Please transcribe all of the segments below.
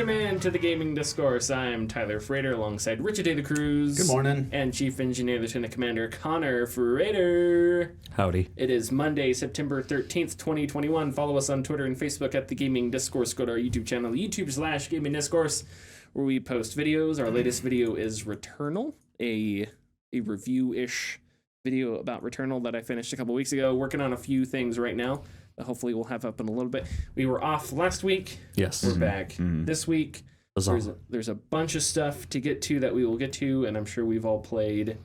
Welcome in to the Gaming Discourse. I'm Tyler Frater alongside Richard A. the Cruz. Good morning. And Chief Engineer Lieutenant Commander Connor Frater. Howdy. It is Monday, September 13th, 2021. Follow us on Twitter and Facebook at the Gaming Discourse. Go to our YouTube channel, YouTube/Gaming Discourse, where we post videos. Our latest video is Returnal, a review-ish video about Returnal that I finished a couple weeks ago. Working on a few things right now. Hopefully we'll have up in a little bit. We were off last week. Yes. We're back this week. There's a bunch of stuff to get to that we will get to, and I'm sure we've all played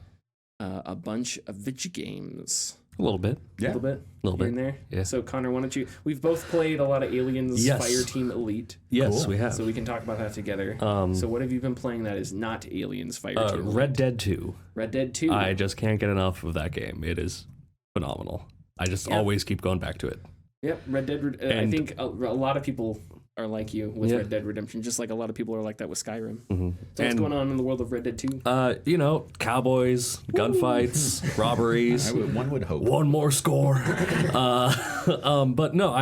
a bunch of video games. A little bit. Yeah. A little bit. In there. Yeah. So Connor, why don't you? We've both played a lot of Aliens Fireteam Elite. Yes, cool. we have. So we can talk about that together. So what have you been playing that is not Aliens Fireteam Elite? Red Dead 2. Red Dead 2. I just can't get enough of that game. It is phenomenal. I just always keep going back to it. Yep, Red Dead. I think a lot of people are like you with Red Dead Redemption, just like a lot of people are like that with Skyrim. Mm-hmm. So what's going on in the world of Red Dead 2? Cowboys, gunfights, robberies. One would hope. One more score. But no,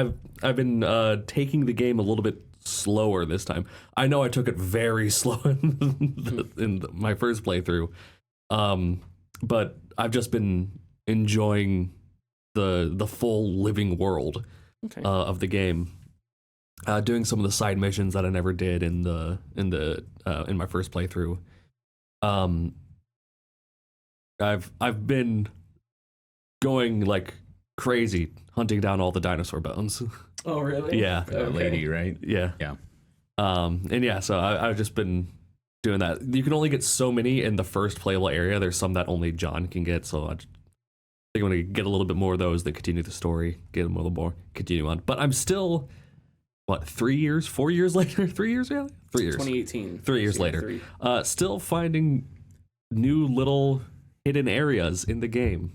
I've been taking the game a little bit slower this time. I know I took it very slow in my first playthrough, but I've just been enjoying the full living world of the game, doing some of the side missions that I never did in my first playthrough. I've been going like crazy hunting down all the dinosaur bones. Oh really? Yeah. Lady, right? Yeah. So I've just been doing that. You can only get so many in the first playable area. There's some that only John can get, so I think I'm going to get a little bit more of those that continue the story, get them a little more, continue on. But I'm still, 4 years later? 3 years, yeah? 3 years. 2018. 3 years later. Still finding new little hidden areas in the game.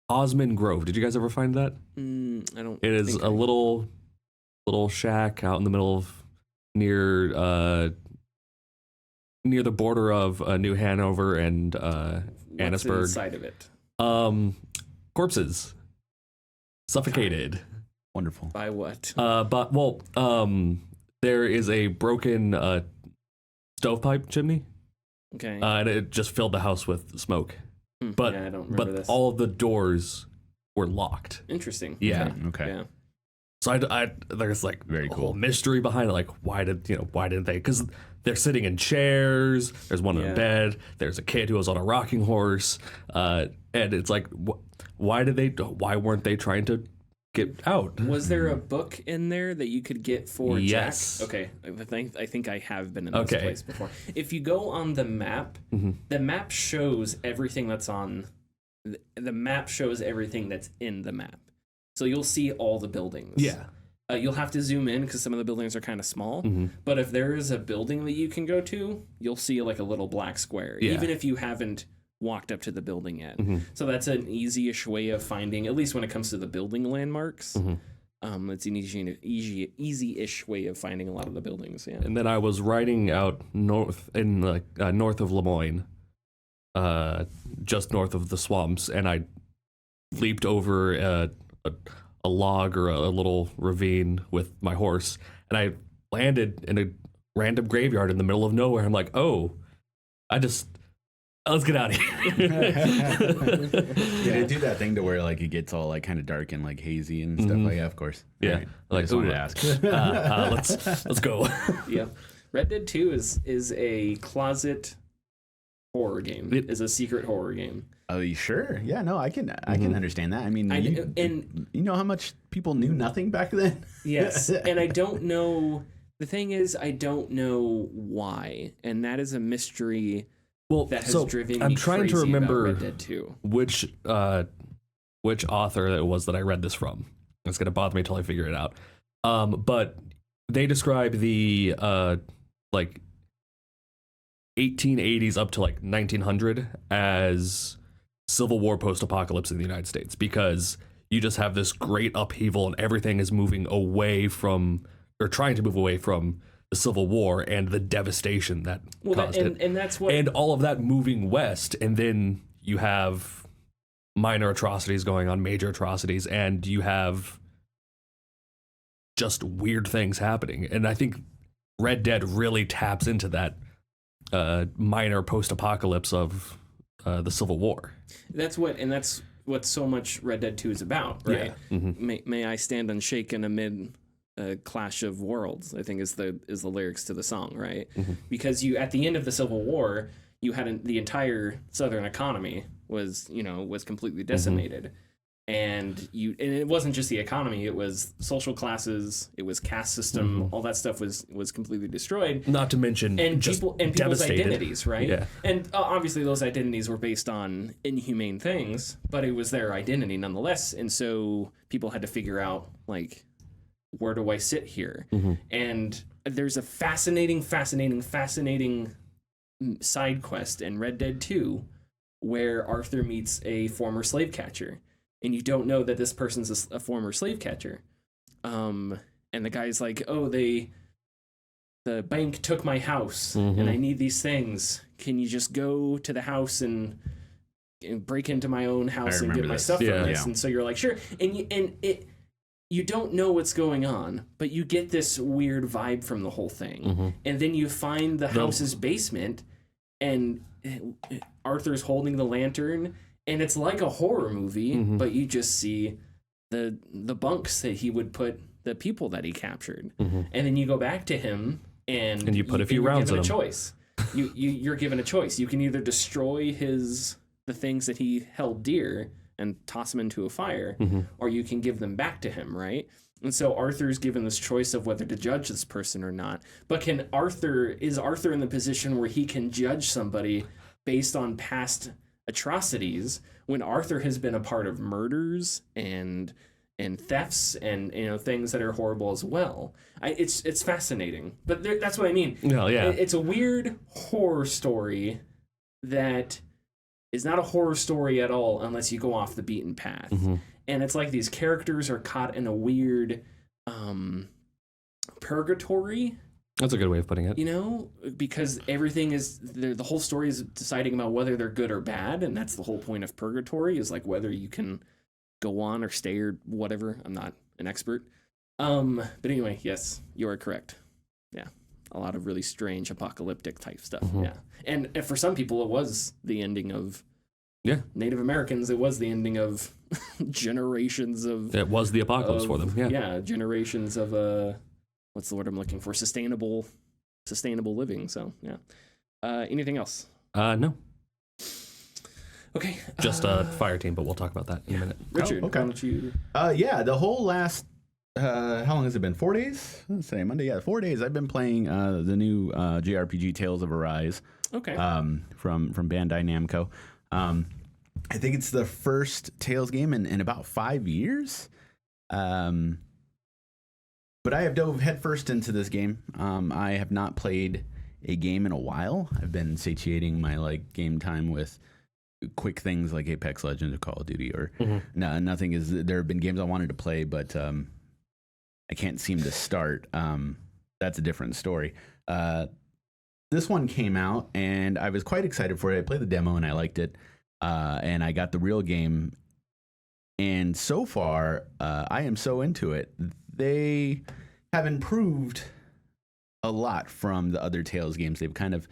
Osmond Grove. Did you guys ever find that? I don't. It is a little shack out in the middle of near the border of New Hanover and Annisburg. What's inside of it? Corpses, suffocated. Wonderful. By what? There is a broken stovepipe chimney. Okay. And it just filled the house with smoke. But I don't remember this. all of the doors were locked. Interesting. Yeah. Okay. Yeah. So there's like very a cool whole mystery behind it. Like why didn't they? Because they're sitting in chairs. There's one in a bed. There's a kid who was on a rocking horse. And it's like, why weren't they trying to get out? Was there a book in there that you could get for Yes. Jack? Okay. I think I have been in this place before. If you go on the map, the map shows everything that's on. The map shows everything that's in the map. So you'll see all the buildings. Yeah. You'll have to zoom in because some of the buildings are kind of small. But if there is a building that you can go to, you'll see like a little black square, even if you haven't walked up to the building yet. So that's an easy-ish way of finding, at least when it comes to the building landmarks. It's an easy-ish way of finding a lot of the buildings. Yeah. And then I was riding out north north of Lemoyne, just north of the swamps, and I leaped over a log or a little ravine with my horse, and I landed in a random graveyard in the middle of nowhere. I'm like, let's get out of here. They do that thing to where like it gets all like kind of dark and like hazy and stuff. Like, yeah, of course. Yeah, right. like I just wanted to ask. let's go. Yeah, Red Dead 2 is a closet horror game. It is a secret horror game. Oh, you sure? Yeah, no, I can understand that. I mean, you know how much people knew nothing back then? Yes, and I don't know. The thing is, I don't know why, and that is a mystery. That has driven me I'm trying to remember Red Dead 2. which author it was that I read this from. It's gonna bother me until I figure it out. But they describe the 1880s up to like 1900 as Civil War post-apocalypse in the United States, because you just have this great upheaval and everything is moving away from, or trying to move away from, the Civil War and the devastation that caused it. And that's what... And all of that moving west, and then you have minor atrocities going on, major atrocities, and you have just weird things happening. And I think Red Dead really taps into that minor post-apocalypse of the Civil War. That's what so much Red Dead 2 is about, right? Yeah. Mm-hmm. May I stand unshaken amid a clash of worlds, I think is the lyrics to the song, right? Mm-hmm. Because you, at the end of the Civil War, you had the entire Southern economy was completely decimated. Mm-hmm. And it wasn't just the economy, it was social classes, it was caste system, all that stuff was completely destroyed. Not to mention people's identities, right? Yeah. And obviously those identities were based on inhumane things, but it was their identity nonetheless. And so people had to figure out, like, where do I sit here? Mm-hmm. And there's a fascinating side quest in Red Dead 2 where Arthur meets a former slave catcher. And you don't know that this person's a former slave catcher. And the guy's like, oh, the bank took my house, and I need these things. Can you just go to the house and break into my own house and get my stuff from this? Yeah. And so you're like, sure. And you don't know what's going on, but you get this weird vibe from the whole thing. Mm-hmm. And then you find the house's basement, and Arthur's holding the lantern. And it's like a horror movie, but you just see the bunks that he would put the people that he captured. Mm-hmm. And then you go back to him, and you put a few rounds in him. Choice. You're given a choice. You can either destroy the things that he held dear and toss them into a fire, or you can give them back to him, right? And so Arthur's given this choice of whether to judge this person or not. But is Arthur in the position where he can judge somebody based on past atrocities when Arthur has been a part of murders and thefts and things that are horrible as well? It's fascinating, but that's what I mean. No, yeah, it's a weird horror story that is not a horror story at all unless you go off the beaten path. And it's like these characters are caught in a weird purgatory. That's a good way of putting it. Because everything is, the whole story is deciding about whether they're good or bad, and that's the whole point of purgatory, is like whether you can go on or stay or whatever. I'm not an expert. But anyway, yes, you are correct. Yeah, a lot of really strange apocalyptic type stuff. Yeah, and for some people, it was the ending of Native Americans. It was the ending of generations of. It was the apocalypse for them. Yeah, generations of what's the word I'm looking for? Sustainable living. So, yeah. Anything else? No. Okay. Just Fireteam, but we'll talk about that in a minute. Richard, okay. Why don't you... the whole last, how long has it been? 4 days? Let's say Monday. Yeah, 4 days. I've been playing the new JRPG Tales of Arise. Okay. From Bandai Namco. I think it's the first Tales game in about 5 years. But I have dove headfirst into this game. I have not played a game in a while. I've been satiating my game time with quick things like Apex Legends or Call of Duty, or nothing is. There have been games I wanted to play, but I can't seem to start. That's a different story. This one came out, and I was quite excited for it. I played the demo, and I liked it. And I got the real game. And so far, I am so into it. They have improved a lot from the other Tales games. They've kind of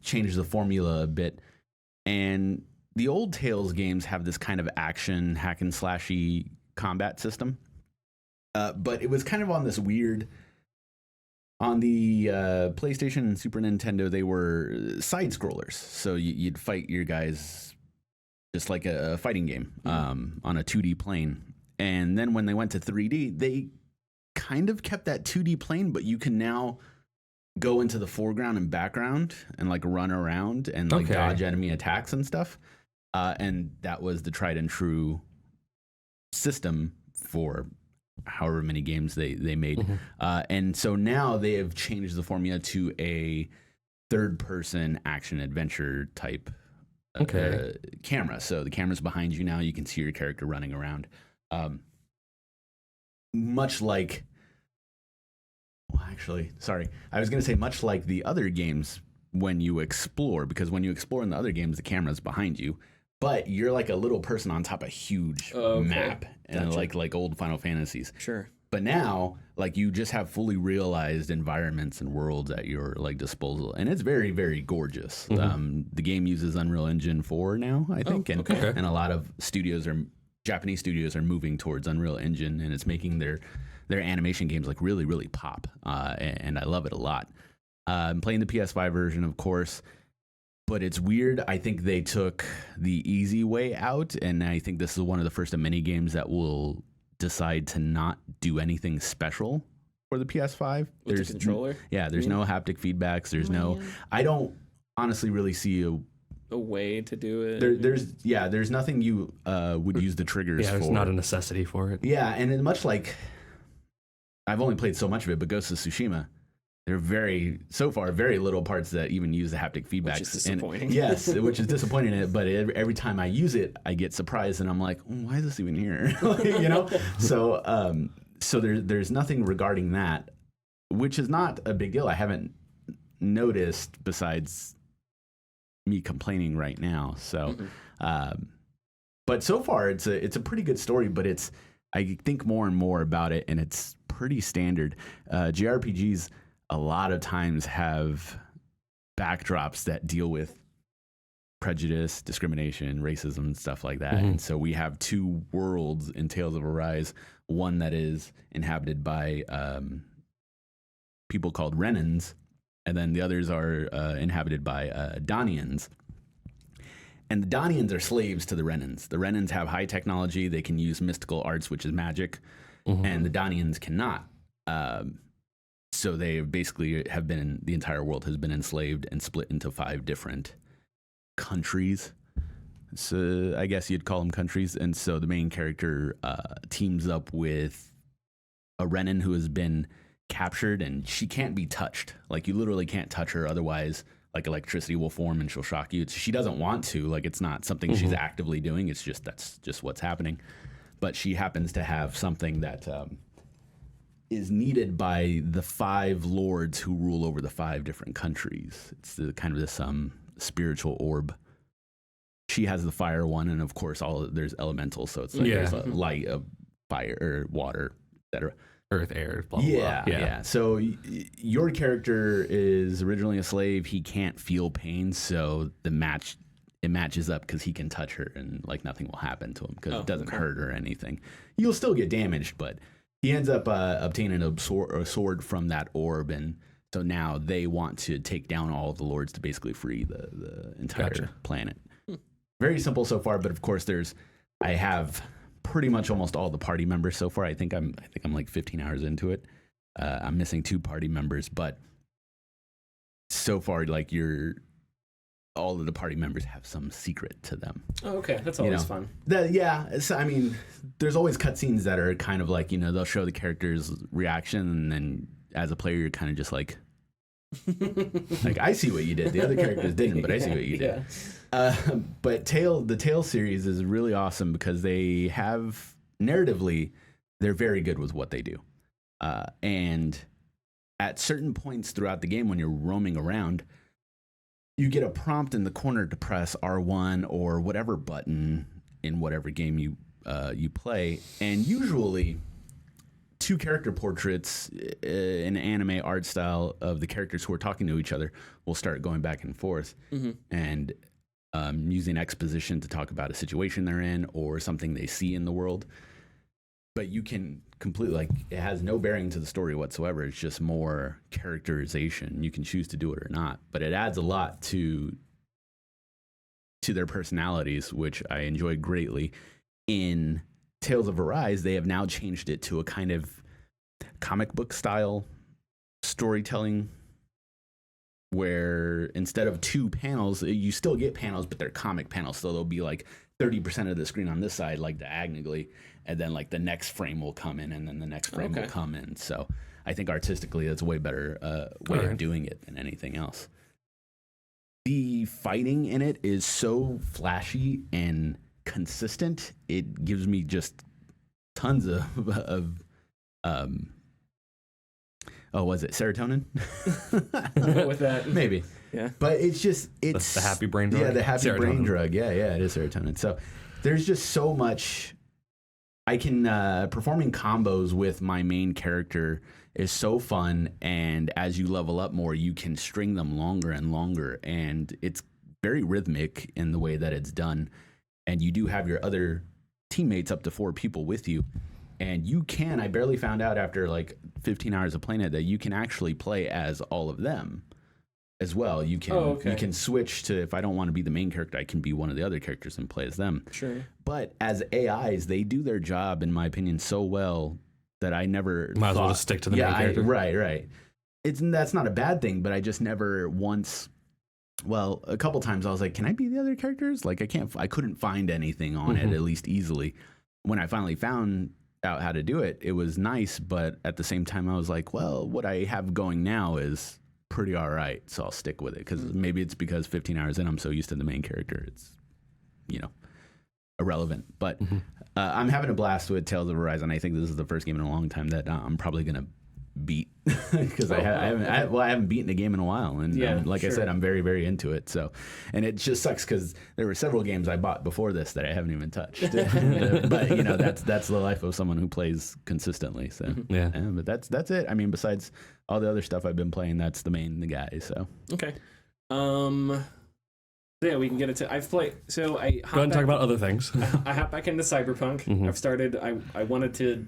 changed the formula a bit. And the old Tales games have this kind of action, hack and slashy combat system. But it was kind of on this weird... On the PlayStation and Super Nintendo, they were side-scrollers. So you'd fight your guys just like a fighting game on a 2D plane. And then when they went to 3D, they kind of kept that 2D plane, but you can now go into the foreground and background and run around and dodge enemy attacks and stuff. And that was the tried and true system for however many games they made. And so now they have changed the formula to a third-person action-adventure type camera. So the camera's behind you now. You can see your character running around. Much like... Well, actually, sorry. I was going to say much like the other games when you explore, because when you explore in the other games, the camera's behind you. But you're like a little person on top of a huge map, and gotcha. like old Final Fantasies. Sure. But now, like, you just have fully realized environments and worlds at your like disposal, and it's very, very gorgeous. The game uses Unreal Engine 4 now, I think, and a lot of Japanese studios are moving towards Unreal Engine, and it's making their animation games like really, really pop, and I love it a lot. I'm playing the PS5 version, of course, but it's weird. I think they took the easy way out, and I think this is one of the first of many games that will decide to not do anything special for the PS5. With the controller? There's no haptic feedbacks. There's I don't honestly really see a way to do it. There's nothing you would use the triggers for. There's not a necessity for it. Yeah, and it, much like I've only played so much of it, but Ghost of Tsushima, there are very little parts that even use the haptic feedbacks. Which is disappointing. Yes, which is disappointing in it, but every time I use it, I get surprised and I'm like, why is this even here? You know? So there's nothing regarding that, which is not a big deal. I haven't noticed besides me complaining right now. So, but so far it's a pretty good story, but I think more and more about it, and it's pretty standard. JRPGs a lot of times have backdrops that deal with prejudice, discrimination, racism, stuff like that. And so we have two worlds in Tales of Arise, one that is inhabited by people called Renans, and then the others are inhabited by Danians. And the Danians are slaves to the Renans. The Renans have high technology. They can use mystical arts, which is magic, and the Danians cannot. So they basically the entire world has been enslaved and split into 5 different countries. So I guess you'd call them countries. And so the main character teams up with a Renan who has been captured, and she can't be touched. Like, you literally can't touch her, otherwise like electricity will form and she'll shock you. She doesn't want to, like, it's not something she's actively doing. It's just, that's just what's happening. But she happens to have something that is needed by the 5 lords who rule over the 5 different countries. It's kind of this spiritual orb. She has the fire one, and of course there's elementals, so it's like there's a light, of fire, or water, etc. Earth, air, blah, blah, blah. Yeah. So your character is originally a slave. He can't feel pain, so it matches up because he can touch her and like nothing will happen to him because it doesn't hurt or anything. You'll still get damaged, but he ends up obtaining a sword from that orb, and so now they want to take down all of the lords to basically free the entire planet. Very simple so far, but of course I have pretty much almost all the party members so far. I think I'm like 15 hours into it. I'm missing 2 party members, but so far, like, all of the party members have some secret to them. Oh, okay. That's always fun. So, I mean, there's always cutscenes that are kind of like, they'll show the character's reaction, and then as a player, you're kind of just like, I see what you did. The other characters didn't, but I see what you did. But the Tale series is really awesome because they have, narratively, they're very good with what they do. And at certain points throughout the game when you're roaming around, you get a prompt in the corner to press R1 or whatever button in whatever game you play, and usually 2 character portraits in anime art style of the characters who are talking to each other will start going back and forth, and using exposition to talk about a situation they're in or something they see in the world. But you can completely, it has no bearing to the story whatsoever. It's just more characterization. You can choose to do it or not, but it adds a lot to their personalities, which I enjoy greatly. In Tales of Arise, they have now changed it to a kind of comic book style storytelling, where instead of 2 panels, you still get panels, but they're comic panels. So there'll be like 30% of the screen on this side, like diagonally, and then like the next frame will come in, and then the next frame will come in. So I think artistically, that's a way better way of doing it than anything else. The fighting in it is so flashy and consistent. It gives me just tons of was it serotonin? With that, maybe. Yeah, but it's the happy brain drug. Yeah, the happy brain drug. Yeah, it is serotonin. So there's just so much I can performing combos with my main character is so fun, and as you level up more, you can string them longer and longer, and it's very rhythmic in the way that it's done. And you do have your other teammates, up to 4 people with you, and you can. I barely found out after like 15 hours of playing it that you can actually play as all of them as well. You can you can switch to, if I don't want to be the main character, I can be one of the other characters and play as them. Sure. But as AIs, they do their job, in my opinion, so well that I never Might as well just stick to the main character. Right. That's not a bad thing, but I just never once. Well, a couple times I was like, can I be the other characters? Like I couldn't find anything on it, at least easily. When I finally found out how to do it, it was nice, but at the same time I was like, well, what I have going now is pretty all right, so I'll stick with it, because maybe it's because 15 hours in I'm so used to the main character, it's, irrelevant. But I'm having a blast with Tales of Horizon. I think this is the first game in a long time that I'm probably going to beat, because I haven't beaten a game in a while, and I said, I'm very, very into it. So, and it just sucks because there were several games I bought before this that I haven't even touched. But that's the life of someone who plays consistently. So but that's it. I mean, besides all the other stuff I've been playing, that's the guy. So okay, yeah, we can get it to. I've played. So I go ahead and talk about other things. I hop back into Cyberpunk. I've started. I wanted to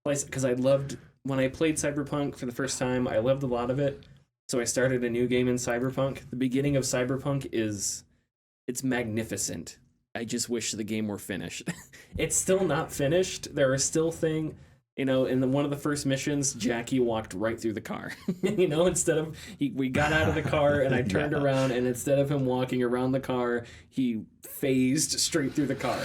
play because I loved. When I played Cyberpunk for the first time, I loved a lot of it. So I started a new game in Cyberpunk. The beginning of Cyberpunk it's magnificent. I just wish the game were finished. It's still not finished. There are still things, in one of the first missions, Jackie walked right through the car. Instead of, we got out of the car and I turned around, and instead of him walking around the car, he phased straight through the car.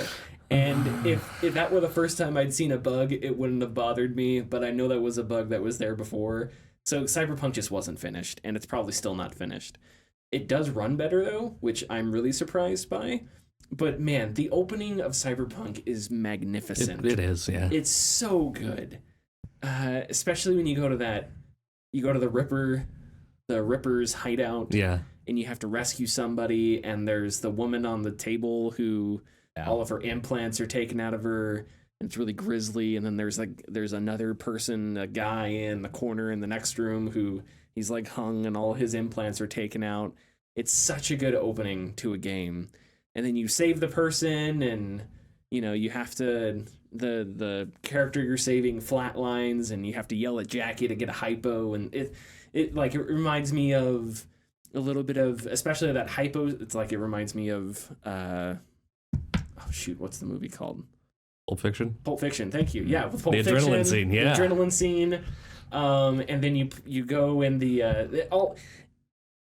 And if that were the first time I'd seen a bug, it wouldn't have bothered me, but I know that was a bug that was there before. So Cyberpunk just wasn't finished, and it's probably still not finished. It does run better, though, which I'm really surprised by. But, man, the opening of Cyberpunk is magnificent. It is, yeah. It's so good. Especially when you go to the Ripper's hideout. Yeah. And you have to rescue somebody, and there's the woman on the table who... all of her implants are taken out of her, and it's really grisly. And then there's another person, a guy in the corner in the next room who he's like hung and all his implants are taken out. It's such a good opening to a game. And then you save the person, and you have to the character you're saving flatlines, and you have to yell at Jackie to get a hypo, and it reminds me of a little bit of, especially that hypo. It's like it reminds me of what's the movie called? Pulp Fiction? Pulp Fiction, thank you. Yeah, with Pulp the Fiction. Adrenaline scene, yeah. The adrenaline scene. And then you go in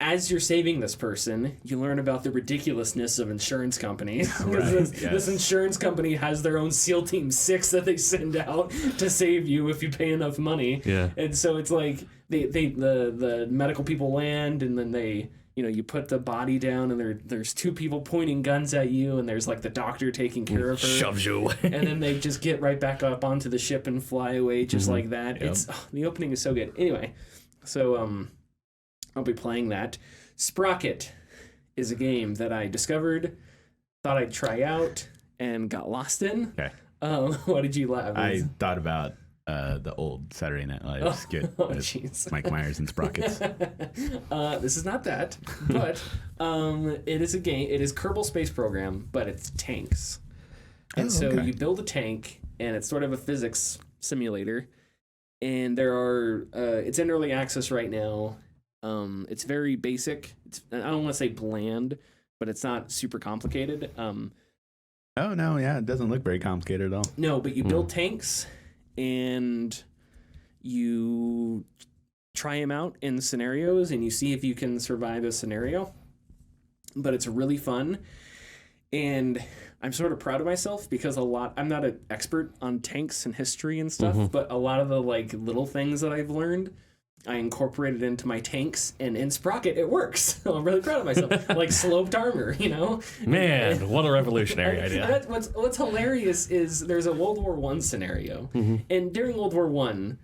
as you're saving this person, you learn about the ridiculousness of insurance companies. This insurance company has their own SEAL Team 6 that they send out to save you if you pay enough money. Yeah. And so it's like the medical people land, and then they... you put the body down, and there's 2 people pointing guns at you, and there's like the doctor taking care of her. Shoves you away. And then they just get right back up onto the ship and fly away just like that. Yep. The opening is so good. Anyway, so I'll be playing that. Sprocket is a game that I discovered, thought I'd try out, and got lost in. Okay. What did you laugh? I thought about the old Saturday Night Live skit with Mike Myers and Sprockets. This is not that, but it is a game. It is Kerbal Space Program, but it's tanks. And so you build a tank, and it's sort of a physics simulator. And it's in early access right now. It's very basic. I don't want to say bland, but it's not super complicated. Oh no, yeah, it doesn't look very complicated at all. No, but you build tanks, and you try them out in scenarios, and you see if you can survive a scenario. But it's really fun, and I'm sort of proud of myself because I'm not an expert on tanks and history and stuff, but a lot of the little things that I've learned, I incorporated into my tanks, and in Sprocket it works. So I'm really proud of myself. Like sloped armor, Man, what a revolutionary idea. What's hilarious is there's a World War I scenario, and during World War I,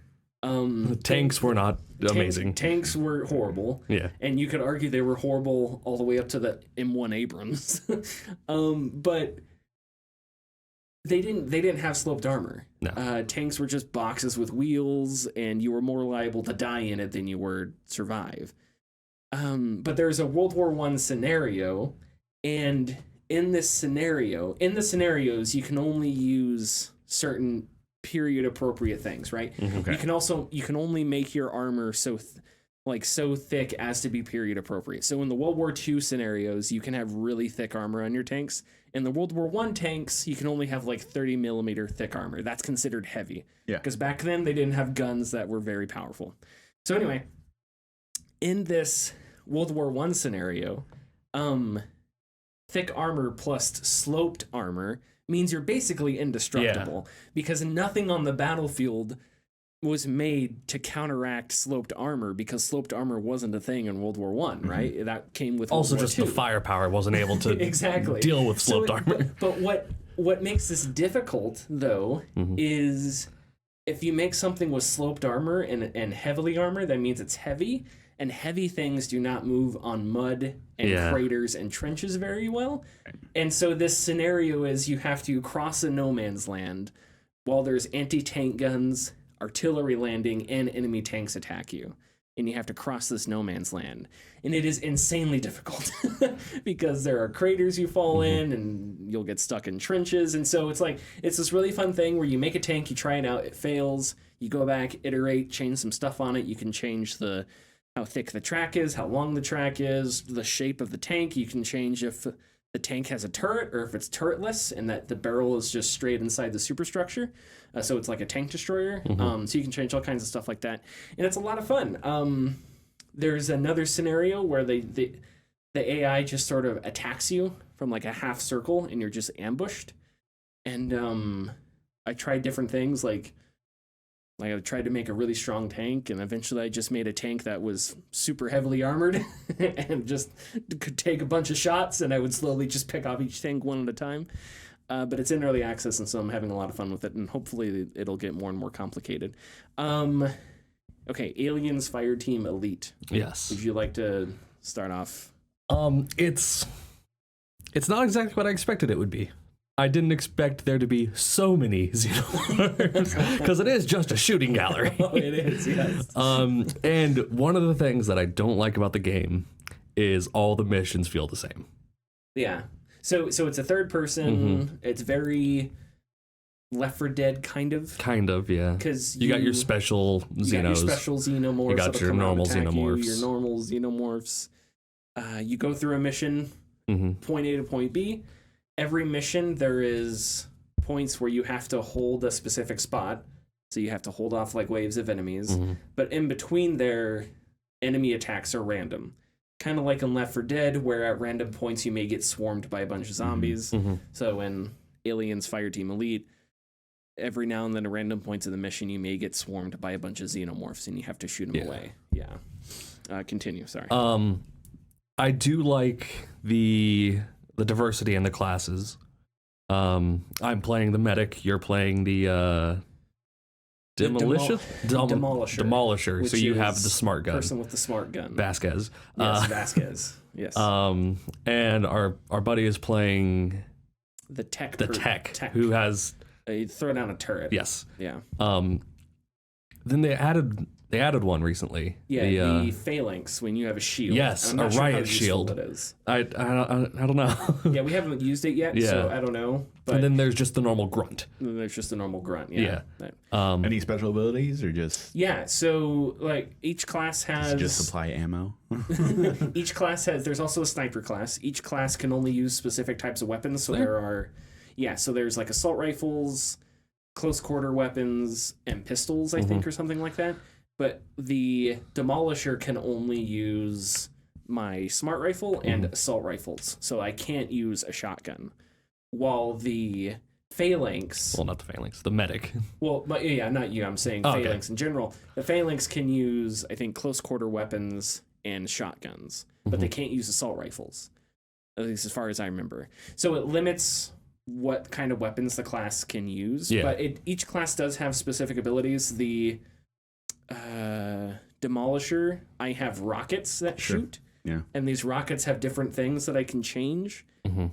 the tanks were not amazing. Tanks were horrible. Yeah. And you could argue they were horrible all the way up to the M1 Abrams. But They didn't have sloped armor. No. Tanks were just boxes with wheels, and you were more liable to die in it than you were survive. But there's a World War I scenario, and in the scenarios, you can only use certain period appropriate things, right? Okay. You can only make your armor so thick as to be period appropriate. So in the World War II scenarios, you can have really thick armor on your tanks. In the World War I tanks, you can only have like 30 millimeter thick armor. That's considered heavy. Yeah. Because back then they didn't have guns that were very powerful. So anyway, in this World War I scenario, thick armor plus sloped armor means you're basically indestructible because nothing on the battlefield was made to counteract sloped armor because sloped armor wasn't a thing in World War I, right? That came with Also, World War just II. the firepower wasn't able to exactly deal with sloped armor. But what makes this difficult, though, is if you make something with sloped armor and heavily armor, that means it's heavy, and heavy things do not move on mud and craters and trenches very well. And so this scenario is you have to cross a no man's land while there's anti-tank guns, artillery landing, and enemy tanks attack you. And you have to cross this no man's land. And it is insanely difficult because there are craters you fall in and you'll get stuck in trenches. And so it's this really fun thing where you make a tank, you try it out, it fails, you go back, iterate, change some stuff on it. You can change how thick the track is, how long the track is, the shape of the tank. You can change if the tank has a turret or if it's turretless and that the barrel is just straight inside the superstructure. So it's like a tank destroyer. So you can change all kinds of stuff like that. And it's a lot of fun. There's another scenario where the AI just sort of attacks you from like a half circle and you're just ambushed. And I tried different things like I tried to make a really strong tank, and eventually I just made a tank that was super heavily armored and just could take a bunch of shots, and I would slowly just pick off each tank one at a time. But it's in early access, and so I'm having a lot of fun with it, and hopefully it'll get more and more complicated. Okay, Aliens Fireteam Elite. Yes. Would you like to start off? It's not exactly what I expected it would be. I didn't expect there to be so many xenomorphs because it is just a shooting gallery. Oh, it is, yes. And one of the things that I don't like about the game is all the missions feel the same. Yeah. So it's a third person. It's very Left 4 Dead kind of. Kind of, yeah. Because you got your special Xenos. You got your special xenomorphs. You got your normal xenomorphs. Your normal xenomorphs. You go through a mission, point A to point B. Every mission, there is points where you have to hold a specific spot. So you have to hold off like waves of enemies. But in between there, enemy attacks are random. Kind of like in Left 4 Dead, where at random points you may get swarmed by a bunch of zombies. So in Aliens Fireteam Elite, every now and then at random points of the mission, you may get swarmed by a bunch of xenomorphs and you have to shoot them away. Yeah. Continue, sorry. I do like the diversity in the classes. I'm playing the medic. You're playing the demolisher. Demolisher. So you have the smart gun. Person with the smart gun. Vasquez. Yes, Vasquez. Yes. And our buddy is playing the tech. Who has throw down a turret. Yes. Yeah. Then they added one recently. Yeah, the phalanx when you have a shield. Yes, a riot shield. It is. I don't know. Yeah, we haven't used it yet, so I don't know. But and then there's just the normal grunt. There's just the normal grunt. Yeah. Any special abilities or just? Yeah, so like each class has just supply ammo. Each class has. There's also a sniper class. Each class can only use specific types of weapons. So there's like assault rifles, close quarter weapons, and pistols. I think, or something like that. But the Demolisher can only use my smart rifle and assault rifles, so I can't use a shotgun. While the Phalanx... Well, not the Phalanx, the medic. Well, but yeah, not you, I'm saying Phalanx in general. The Phalanx can use, I think, close quarter weapons and shotguns, but they can't use assault rifles, at least as far as I remember. So it limits what kind of weapons the class can use, but each class does have specific abilities. The... Demolisher, I have rockets that shoot, and these rockets have different things that I can change,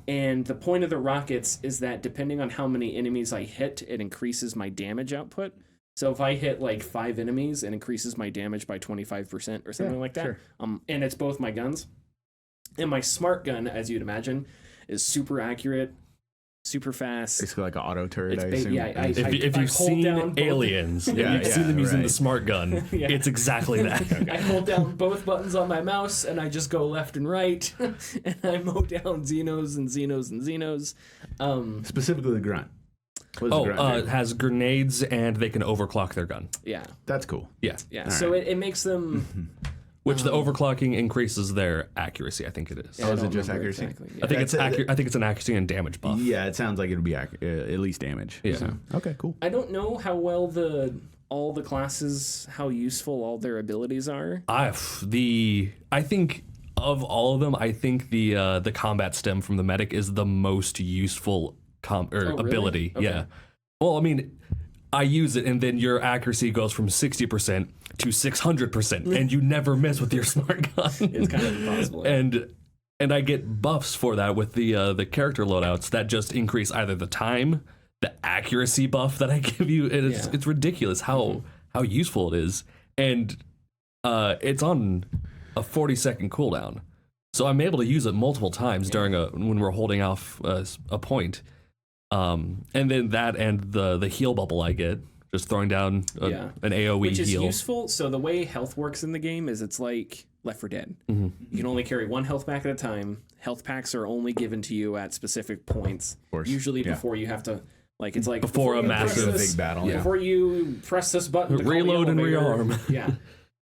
And the point of the rockets is that depending on how many enemies I hit, it increases my damage output. So if I hit like 5 enemies, it increases my damage by 25% or something like that. Sure. And it's both my guns. And my smart gun, as you'd imagine, is super accurate, super fast. Basically like an auto turret, I assume. If you've hold seen down both- Aliens, and you've seen them using the right. smart gun, Yeah. it's exactly that. I hold down both buttons on my mouse and I just go left and right and I mow down Xenos and Xenos and Xenos. Specifically the grunt. What does the grunt It do? has grenades and they can overclock their gun. Yeah. That's cool. Yeah. Yeah. All So right. it makes them. Which the overclocking increases their accuracy, I think it is. Oh, is I it don't just remember accuracy? Exactly. I think That's I think it's an accuracy and damage buff. Yeah, it sounds like it'll be at least damage. Yeah. So. Okay, cool. I don't know how well all the classes, how useful all their abilities are. I think of all of them, I think the combat stem from the medic is the most useful really? ability. Okay. Yeah. Well, I mean, I use it, and then your accuracy goes from 60% to 600%, and you never miss with your smart gun. It's kind of impossible. and I get buffs for that with the character loadouts that just increase either the time, the accuracy buff that I give you. And it's ridiculous how useful it is, and it's on a 40-second cooldown, so I'm able to use it multiple times during when we're holding off a point. And then that and the heal bubble I get, just throwing down an AoE Which is heal. useful. So the way health works in the game is it's like Left 4 Dead. You can only carry 1 health pack at a time. Health packs are only given to you at specific points. course. Usually Yeah. before you have to, like, it's like Before a you press massive this- big battle. Yeah. Before you press this button to call the Reload and elevator. rearm. Yeah.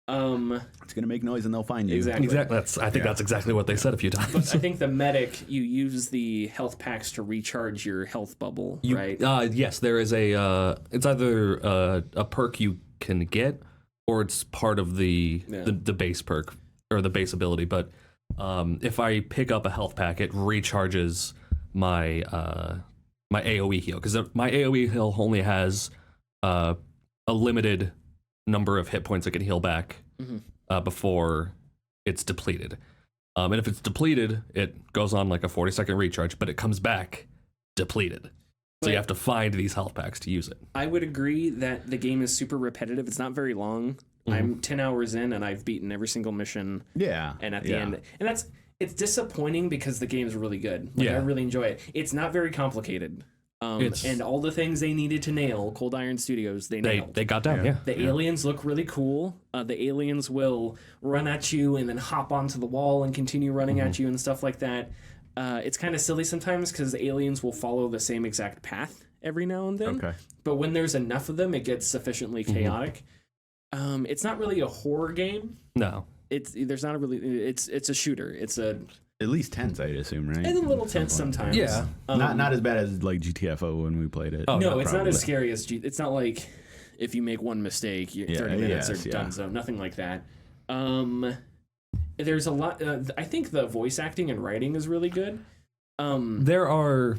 It's gonna make noise and they'll find you. Exactly. Exactly. I think that's exactly what they said a few But times. I think the medic, you use the health packs to recharge your health bubble, right? Yes, there is it's either a perk you can get, or it's part of the base perk or the base ability. But if I pick up a health pack, it recharges my my AoE heal, because my AoE heal only has a limited number of hit points it can heal back before it's depleted. And if it's depleted, it goes on like a 40-second recharge, but it comes back depleted. So you have to find these health packs to use it. I would agree that the game is super repetitive. It's not very long. I'm 10 hours in and I've beaten every single mission. Yeah. And at the end, and it's disappointing because the game's really good. Like, I really enjoy it. It's not very complicated. And all the things they needed to nail, Cold Iron Studios, they nailed. They got down, yeah. The aliens look really cool. The aliens will run at you and then hop onto the wall and continue running at you and stuff like that. It's kind of silly sometimes because the aliens will follow the same exact path every now and then. Okay. But when there's enough of them, it gets sufficiently chaotic. It's not really a horror game. No. It's a shooter. It's At least tense, I'd assume, right? a little tense sometimes. Yeah. Not as bad as like GTFO when we played it. Oh, No, it's not probably. as scary as it's not like if you make one mistake, 30 minutes are done. So nothing like that. There's a lot. I think the voice acting and writing is really good. There are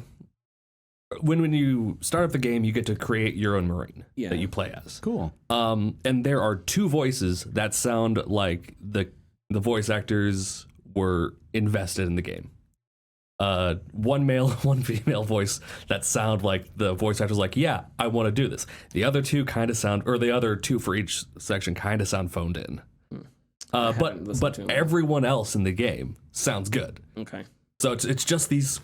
when you start up the game, you get to create your own Marine that you play as. Cool. And there are 2 voices that sound like the voice actors were invested in the game. One male, one female voice that sound like the voice actor's like, yeah, I want to do this. The other 2 kind of sound, or the other 2 for each section kind of sound phoned in. But everyone else in the game sounds good. Okay. So it's just these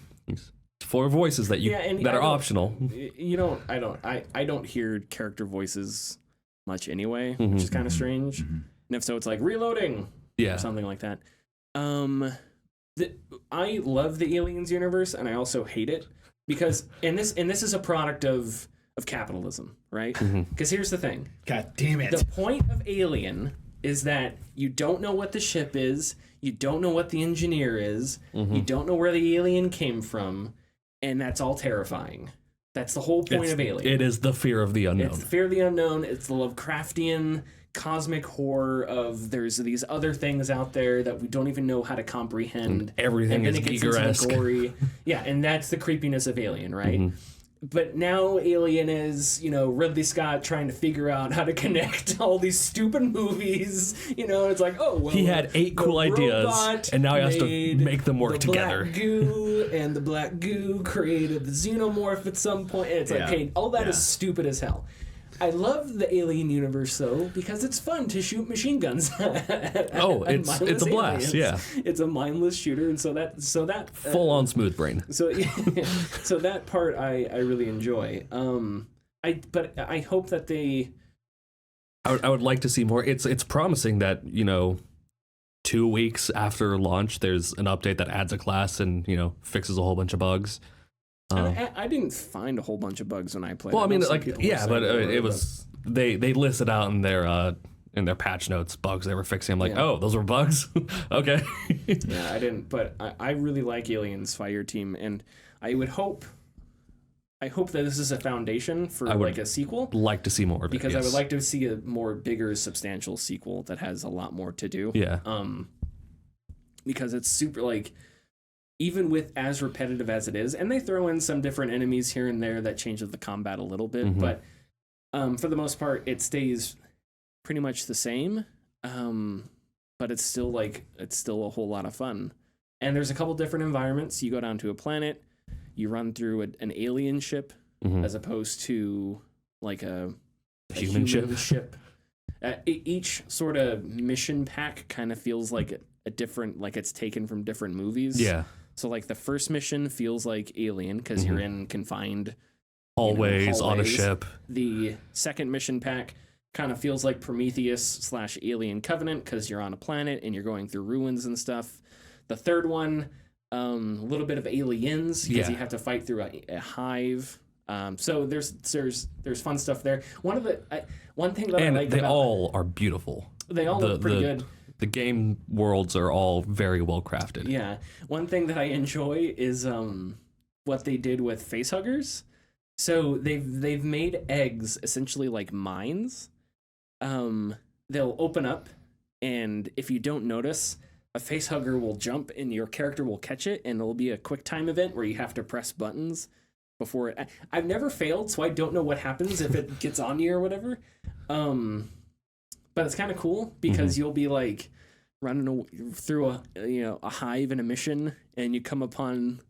4 voices that that are optional. I don't hear character voices much anyway, which is kind of strange. And if so, it's like reloading, or something like that. I love the Aliens universe, and I also hate it because this is a product of capitalism, right? Because here's the thing. God damn it. The point of Alien is that you don't know what the ship is, you don't know what the engineer is, you don't know where the alien came from, and that's all terrifying. That's the whole point of Alien. It is the fear of the unknown. It's the fear of the unknown. It's the Lovecraftian cosmic horror of there's these other things out there that we don't even know how to comprehend. Everything and then is it gets into Giger-esque. the gory. Yeah, and that's the creepiness of Alien, right? but now Alien is, Ridley Scott trying to figure out how to connect all these stupid movies. It's like, oh, well, he had 8 cool ideas, and now he has to make them work together. Black goo, and the black goo created the xenomorph at some point. And it's like, hey, all that is stupid as hell. I love the Alien universe, though, because it's fun to shoot machine guns. It's a blast, yeah. It's a mindless shooter, and so that full on smooth brain. So that part I really enjoy. But I hope that they. I would like to see more. It's promising that 2 weeks after launch, there's an update that adds a class and fixes a whole bunch of bugs. I didn't find a whole bunch of bugs when I played. Well, I mean, it was they listed out in their patch notes bugs they were fixing. I'm like, oh, those were bugs. Okay. Yeah, I didn't, but I really like Aliens Fireteam, and I hope that this is a foundation for a sequel. Like to see more of it, because I would like to see a more bigger, substantial sequel that has a lot more to do. Yeah. Because it's super even with as repetitive as it is, and they throw in some different enemies here and there that changes the combat a little bit, but for the most part, it stays pretty much the same. But it's still a whole lot of fun. And there's a couple different environments. You go down to a planet, you run through an alien ship, as opposed to a human ship. Each sort of mission pack kind of feels like a different, it's taken from different movies. Yeah. So the first mission feels like Alien because you're in confined hallways on a ship. The second mission pack kind of feels like Prometheus/Alien Covenant because you're on a planet and you're going through ruins and stuff. The third one, a little bit of Aliens because you have to fight through a hive. So there's fun stuff there. One thing that I like they all are beautiful. They all look pretty good. The game worlds are all very well crafted. Yeah. One thing that I enjoy is what they did with facehuggers. So they've made eggs essentially like mines. They'll open up, and if you don't notice, a facehugger will jump and your character will catch it, and it'll be a quick time event where you have to press buttons before it. I've never failed, so I don't know what happens if it gets on you or whatever. But it's kind of cool because you'll be running through a hive in a mission, and you come upon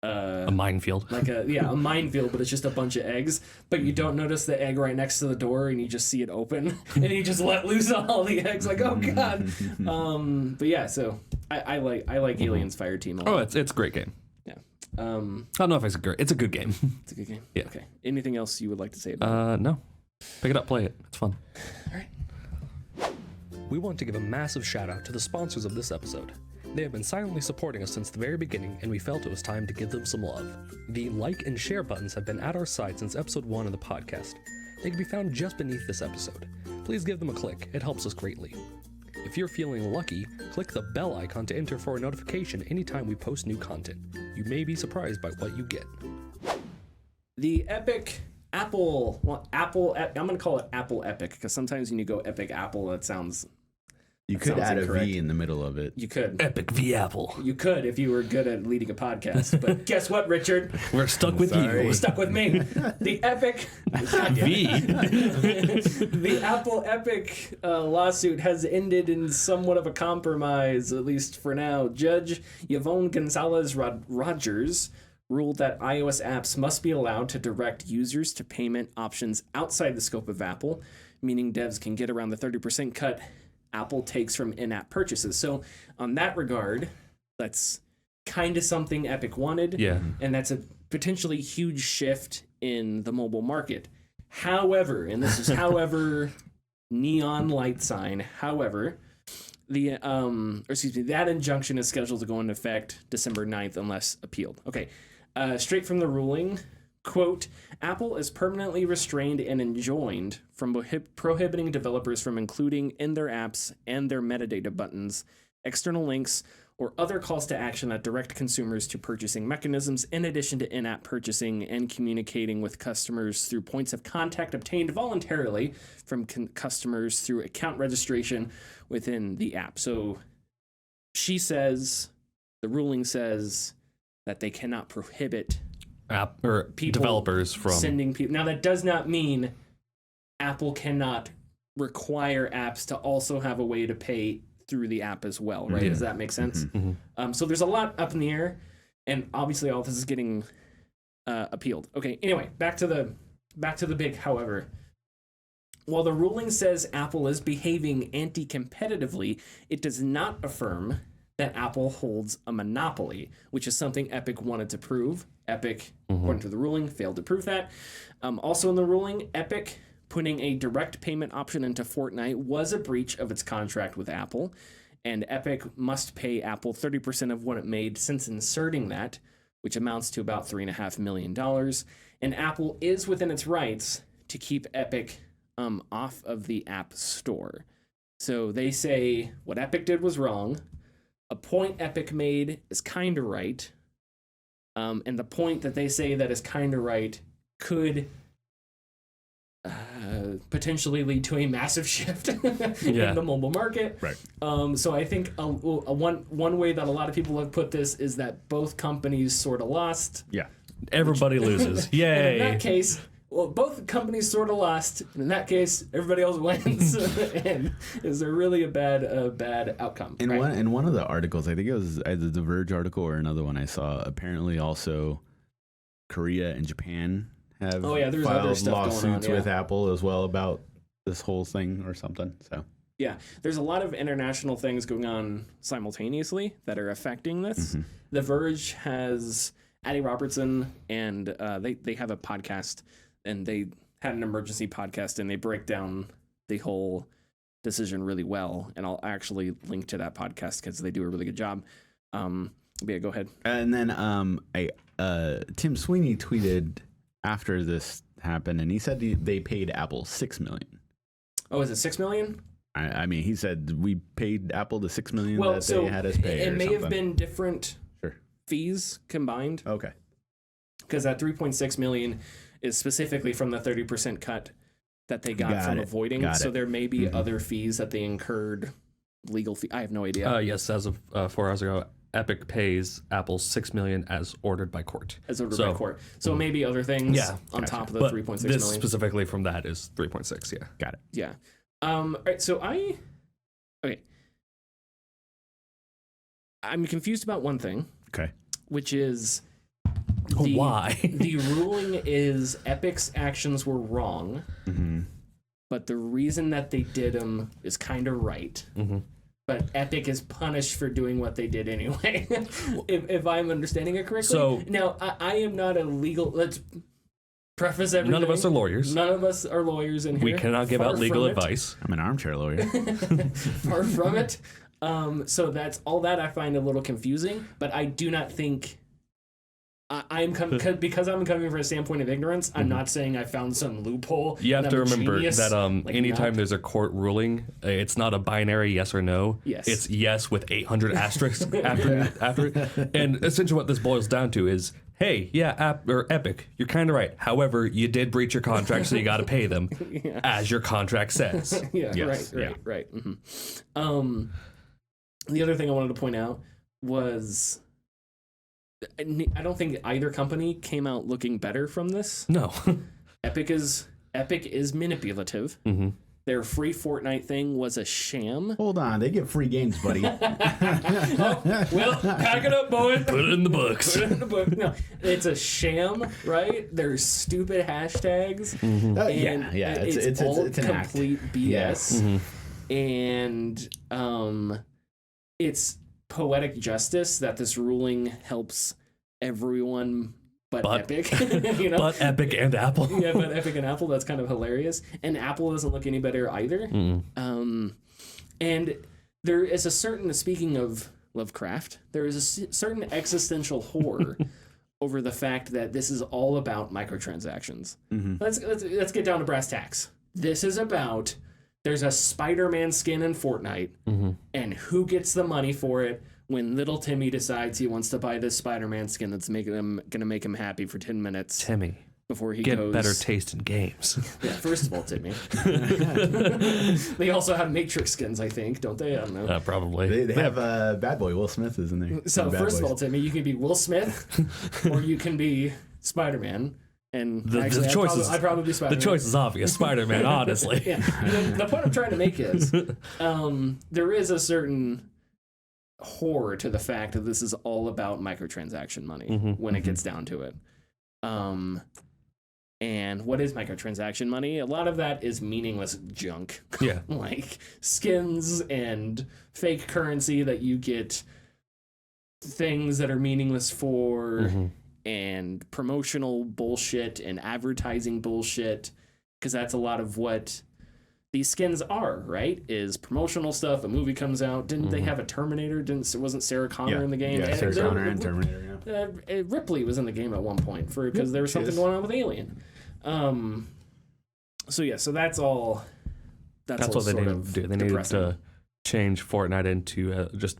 a minefield. A minefield, but it's just a bunch of eggs. But you don't notice the egg right next to the door, and you just see it open, and you just let loose all the eggs. Oh god. But yeah, so I like Aliens Fireteam a lot. Oh, it's a great game. Yeah. I don't know if it's a good game. It's a good game. Yeah. Okay. Anything else you would like to say about it? No. Pick it up, play it. It's fun. All right. We want to give a massive shout out to the sponsors of this episode. They have been silently supporting us since the very beginning, and we felt it was time to give them some love. The like and share buttons have been at our side since episode 1 of the podcast. They can be found just beneath this episode. Please give them a click, it helps us greatly. If you're feeling lucky, click the bell icon to enter for a notification anytime we post new content. You may be surprised by what you get. The epic Apple, I'm going to call it Apple Epic, because sometimes when you go Epic Apple, that sounds... You could add a V in the middle of it. You could. Epic V Apple. You could if you were good at leading a podcast. But guess what, Richard? We're stuck with you. We're stuck with me. The Epic V. The Apple Epic lawsuit has ended in somewhat of a compromise, at least for now. Judge Yvonne Gonzalez Rogers ruled that iOS apps must be allowed to direct users to payment options outside the scope of Apple, meaning devs can get around the 30% cut Apple takes from in-app purchases. So on that regard, that's kind of something Epic wanted. Yeah. And that's a potentially huge shift in the mobile market. However, and this is however, neon light sign, however, that injunction is scheduled to go into effect December 9th unless appealed. Okay. Straight from the ruling, quote, Apple is permanently restrained and enjoined from prohibiting developers from including in their apps and their metadata buttons external links or other calls to action that direct consumers to purchasing mechanisms in addition to in-app purchasing and communicating with customers through points of contact obtained voluntarily from customers through account registration within the app. So the ruling says that they cannot prohibit app or people developers from sending people. Now, that does not mean Apple cannot require apps to also have a way to pay through the app as well, right? Does that make sense? So there's a lot up in the air, and obviously all this is getting appealed. Okay, anyway, back to the big however. While the ruling says Apple is behaving anti-competitively, it does not affirm that Apple holds a monopoly, which is something Epic wanted to prove. Epic, according to the ruling, failed to prove that. Also in the ruling, Epic putting a direct payment option into Fortnite was a breach of its contract with Apple, and Epic must pay Apple 30% of what it made since inserting that, which amounts to about $3.5 million. And Apple is within its rights to keep Epic off of the App Store. So they say what Epic did was wrong. A point Epic made is kind of right. And the point that they say that is kind of right could potentially lead to a massive shift in the mobile market. Right. So I think one way that a lot of people have put this is that both companies sort of lost. Yeah. everybody loses. Yay! And in that case, well, both companies sort of lost. In that case, everybody else wins, and it's a really a bad outcome. In right? in one of the articles, I think it was either the Verge article or another one I saw. Apparently, also Korea and Japan have there's other filed stuff lawsuits going on, with Apple as well about this whole thing or something. So yeah, there's a lot of international things going on simultaneously that are affecting this. Mm-hmm. The Verge has Addie Robertson, and they have a podcast, and they had an emergency podcast, and they break down the whole decision really well. And I'll actually link to that podcast because they do a really good job. Yeah, go ahead. and then Tim Sweeney tweeted after this happened, and he said they paid Apple $6 million. Oh, is it $6 million? I mean, he said we paid Apple the $6 million Well, that so they had us pay. it or may have something. been different Sure. fees combined, Okay. because that $3.6 million is specifically from the 30% cut that they got from avoiding. Got so it. there may be other fees that they incurred, legal fee. I have no idea. Yes, as of 4 hours ago, Epic pays Apple $6 million as ordered by court. As ordered by court. So maybe other things on top of the But 3.6 this million. specifically from that is 3.6. Yeah. Got it. Yeah. All right. So I'm confused about one thing, Okay. which is Why? the ruling is Epic's actions were wrong, but the reason that they did them is kind of right. But Epic is punished for doing what they did anyway, if I'm understanding it correctly. So now, I am not a legal. Let's preface everything. None of us are lawyers. None of us are lawyers in here. We cannot give Far out legal from it. advice. I'm an armchair lawyer. Far from it. So that's all that I find a little confusing, but I do not think because I'm coming from a standpoint of ignorance. I'm not saying I found some loophole. You have and to I'm a remember genius, that anytime not. there's a court ruling, it's not a binary yes or no. Yes. It's yes with 800 asterisks after it. And essentially what this boils down to is, hey, yeah, Epic, you're kind of right. However, you did breach your contract, so you got to pay them as your contract says. Yeah, Yes, right. The other thing I wanted to point out was I don't think either company came out looking better from this. No. Epic is manipulative. Their free Fortnite thing was a sham. Hold on, they get free games, buddy. Well, pack it up, boy. Put it in the books. Put it in the book. No, it's a sham, right? There's stupid hashtags. And it's an act. complete BS. And it's poetic justice that this ruling helps everyone but Epic. You know? But Epic and Apple. Yeah, but Epic and Apple, that's kind of hilarious. And Apple doesn't look any better either. And there is a certain, speaking of Lovecraft, there is a certain existential horror over the fact that this is all about microtransactions. Let's get down to brass tacks. This is about, there's a Spider-Man skin in Fortnite, and who gets the money for it when little Timmy decides he wants to buy this Spider-Man skin that's gonna make him happy for 10 minutes. Timmy, before he get goes better taste in games. Yeah, first of all, Timmy. They also have Matrix skins, I think, don't they? I don't know. Probably. They have Bad Boy Will Smith is in there. So Bad first of Boys. all, Timmy, you can be Will Smith, or you can be Spider-Man. And The actually, choice I'd probably be Spider-Man. The choice is obvious, Spider-Man. Honestly, Yeah. The point I'm trying to make is there is a certain horror to the fact that this is all about microtransaction money when it gets down to it. And what is microtransaction money? A lot of that is meaningless junk. Yeah. Like skins and fake currency that you get things that are meaningless for, and promotional bullshit and advertising bullshit, because that's a lot of what these skins are, right? Is promotional stuff. A movie comes out. Didn't they have a Terminator? Wasn't Sarah Connor in the game? Yeah, Sarah Connor and Terminator, yeah. Ripley was in the game at one point because there was something going on with Alien. So that's all. That's all what they sort needed of to do. They needed depressing. to change Fortnite into just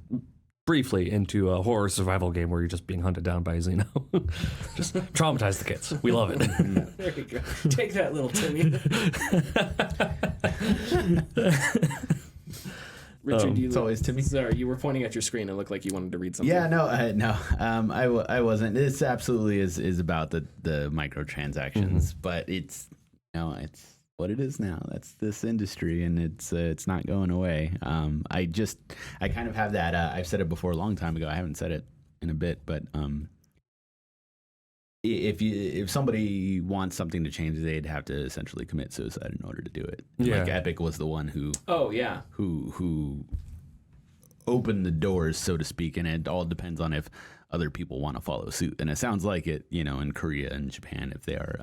briefly into a horror survival game where you're just being hunted down by a Xeno. Just traumatize the kids. We love it. There you go. Take that, little Timmy. Richard, it's always Timmy. Sorry, you were pointing at your screen. It looked like you wanted to read something. Yeah, no. I wasn't. This absolutely is about the microtransactions, but it's what it is now. That's this industry, and it's not going away. I kind of have that. I've said it before a long time ago. I haven't said it in a bit, but if somebody wants something to change, they'd have to essentially commit suicide in order to do it. Yeah. Like Epic was the one who who opened the doors, so to speak, and it all depends on if other people want to follow suit. And it sounds like it, in Korea and Japan, if they are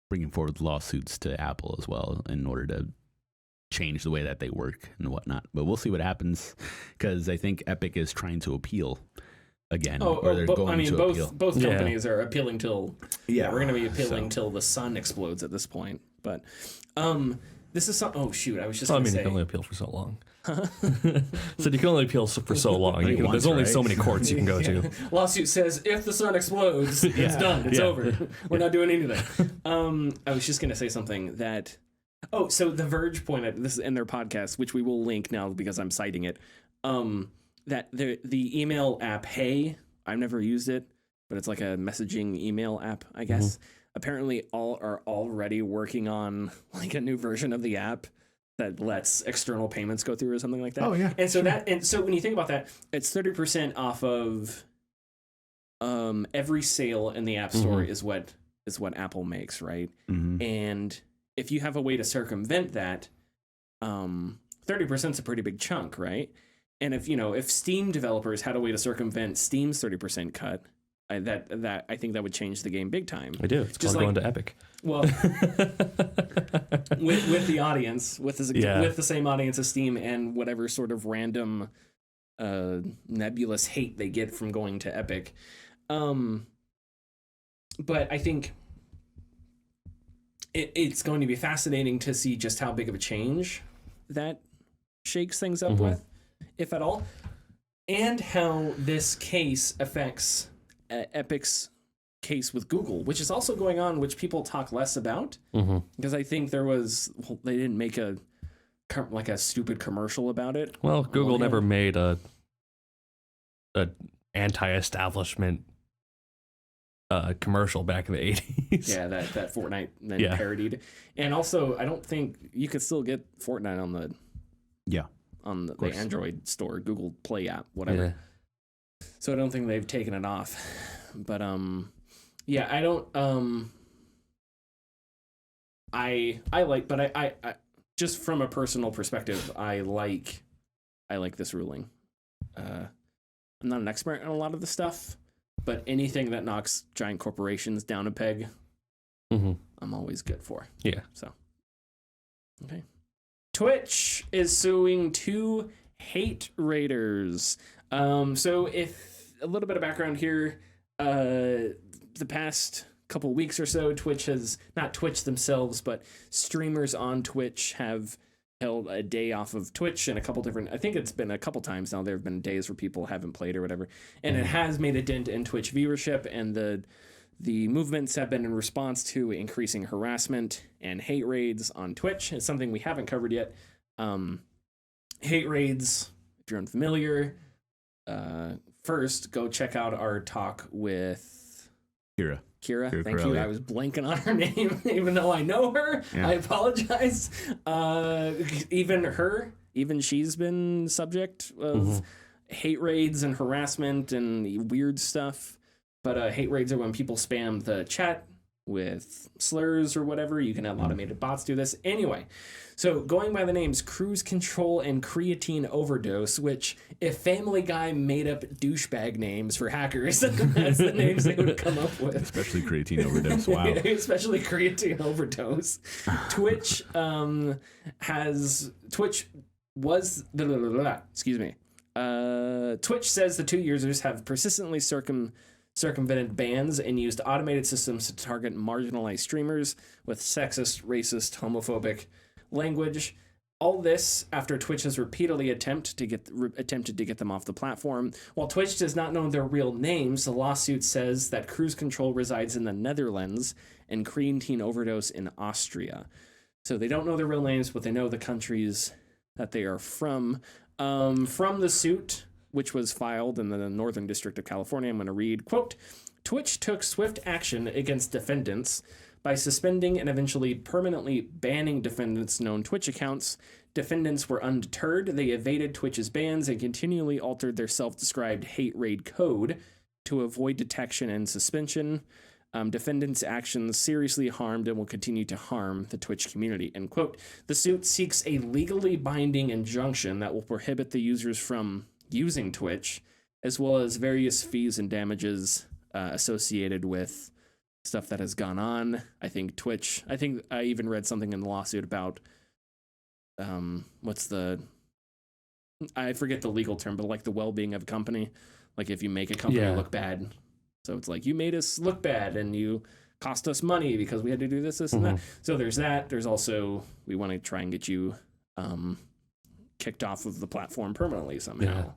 bringing forward lawsuits to Apple as well in order to change the way that they work and whatnot. But we'll see what happens, because I think Epic is trying to appeal again. Or they're going to appeal. Both companies are appealing till... Yeah, we're going to be appealing till the sun explodes at this point. But this is some... Oh, shoot, I was just going to say... you can only appeal for so long. So you can only appeal for so long. There's only so many courts you can go to. Lawsuit says if the sun explodes, it's done. It's over. We're not doing anything. I was just going to say something that... Oh, so The Verge pointed... This is in their podcast, which we will link now because I'm citing it. That the email app Hey, I've never used it, but it's like a messaging email app, I guess. Apparently all are already working on like a new version of the app that lets external payments go through or something like that. Oh yeah. And so when you think about that, it's 30% off of every sale in the App Store is what Apple makes, right? And if you have a way to circumvent that, 30% is a pretty big chunk, right? And if Steam developers had a way to circumvent Steam's 30% cut, I think that would change the game big time. I do. It's called going to Epic. Well, with the audience, with the same audience as Steam, and whatever sort of random nebulous hate they get from going to Epic. But I think it's going to be fascinating to see just how big of a change that shakes things up with, if at all, and how this case affects Epic's case with Google, which is also going on, which people talk less about, because I think they didn't make a stupid commercial about it. Well, Google never made a anti-establishment commercial back in the 80s. Yeah, that Fortnite then parodied. And also, I don't think you could still get Fortnite on the the Android store, Google Play app, whatever. Yeah. So I don't think they've taken it off. But I don't I just from a personal perspective, I like this ruling. I'm not an expert in a lot of the stuff, but anything that knocks giant corporations down a peg, I'm always good for. Yeah. So, okay. Twitch is suing 2 hate raiders. So if a little bit of background here, the past couple weeks or so, Twitch has, not Twitch themselves, but streamers on Twitch have held a day off of Twitch, and I think it's been a couple times now. There have been days where people haven't played or whatever, and it has made a dent in Twitch viewership, and the movements have been in response to increasing harassment and hate raids on Twitch. It's something we haven't covered yet. Hate raids, if you're unfamiliar, first go check out our talk with Kira. Kira, Kira thank you. Corelli. I was blanking on her name, even though I know her. Yeah. I apologize. Even she's been subject of hate raids and harassment and weird stuff. But hate raids are when people spam the chat with slurs or whatever. You can have automated bots do this. Anyway, so going by the names Cruise Control and Creatine Overdose, which if Family Guy made up douchebag names for hackers, that's the names they would come up with. Especially creatine overdose. Wow. Especially Creatine Overdose. Twitch Twitch says the two users have persistently circumvented bans and used automated systems to target marginalized streamers with sexist, racist, homophobic language. All this after Twitch has repeatedly attempted to get them off the platform. While Twitch does not know their real names, the lawsuit says that Cruise Control resides in the Netherlands and Creatine Overdose in Austria. So they don't know their real names, but they know the countries that they are from. From the suit, which was filed in the Northern District of California, I'm going to read, quote, Twitch took swift action against defendants by suspending and eventually permanently banning defendants' known Twitch accounts. Defendants were undeterred. They evaded Twitch's bans and continually altered their self-described hate raid code to avoid detection and suspension. Defendants' actions seriously harmed and will continue to harm the Twitch community, end quote. The suit seeks a legally binding injunction that will prohibit the users from using Twitch, as well as various fees and damages associated with stuff that has gone on. I think I even read something in the lawsuit about I forget the legal term, but like the well-being of a company. Like if you make a company look bad. So it's like, you made us look bad and you cost us money because we had to do this, and that. So there's that. There's also, we want to try and get you kicked off of the platform permanently somehow.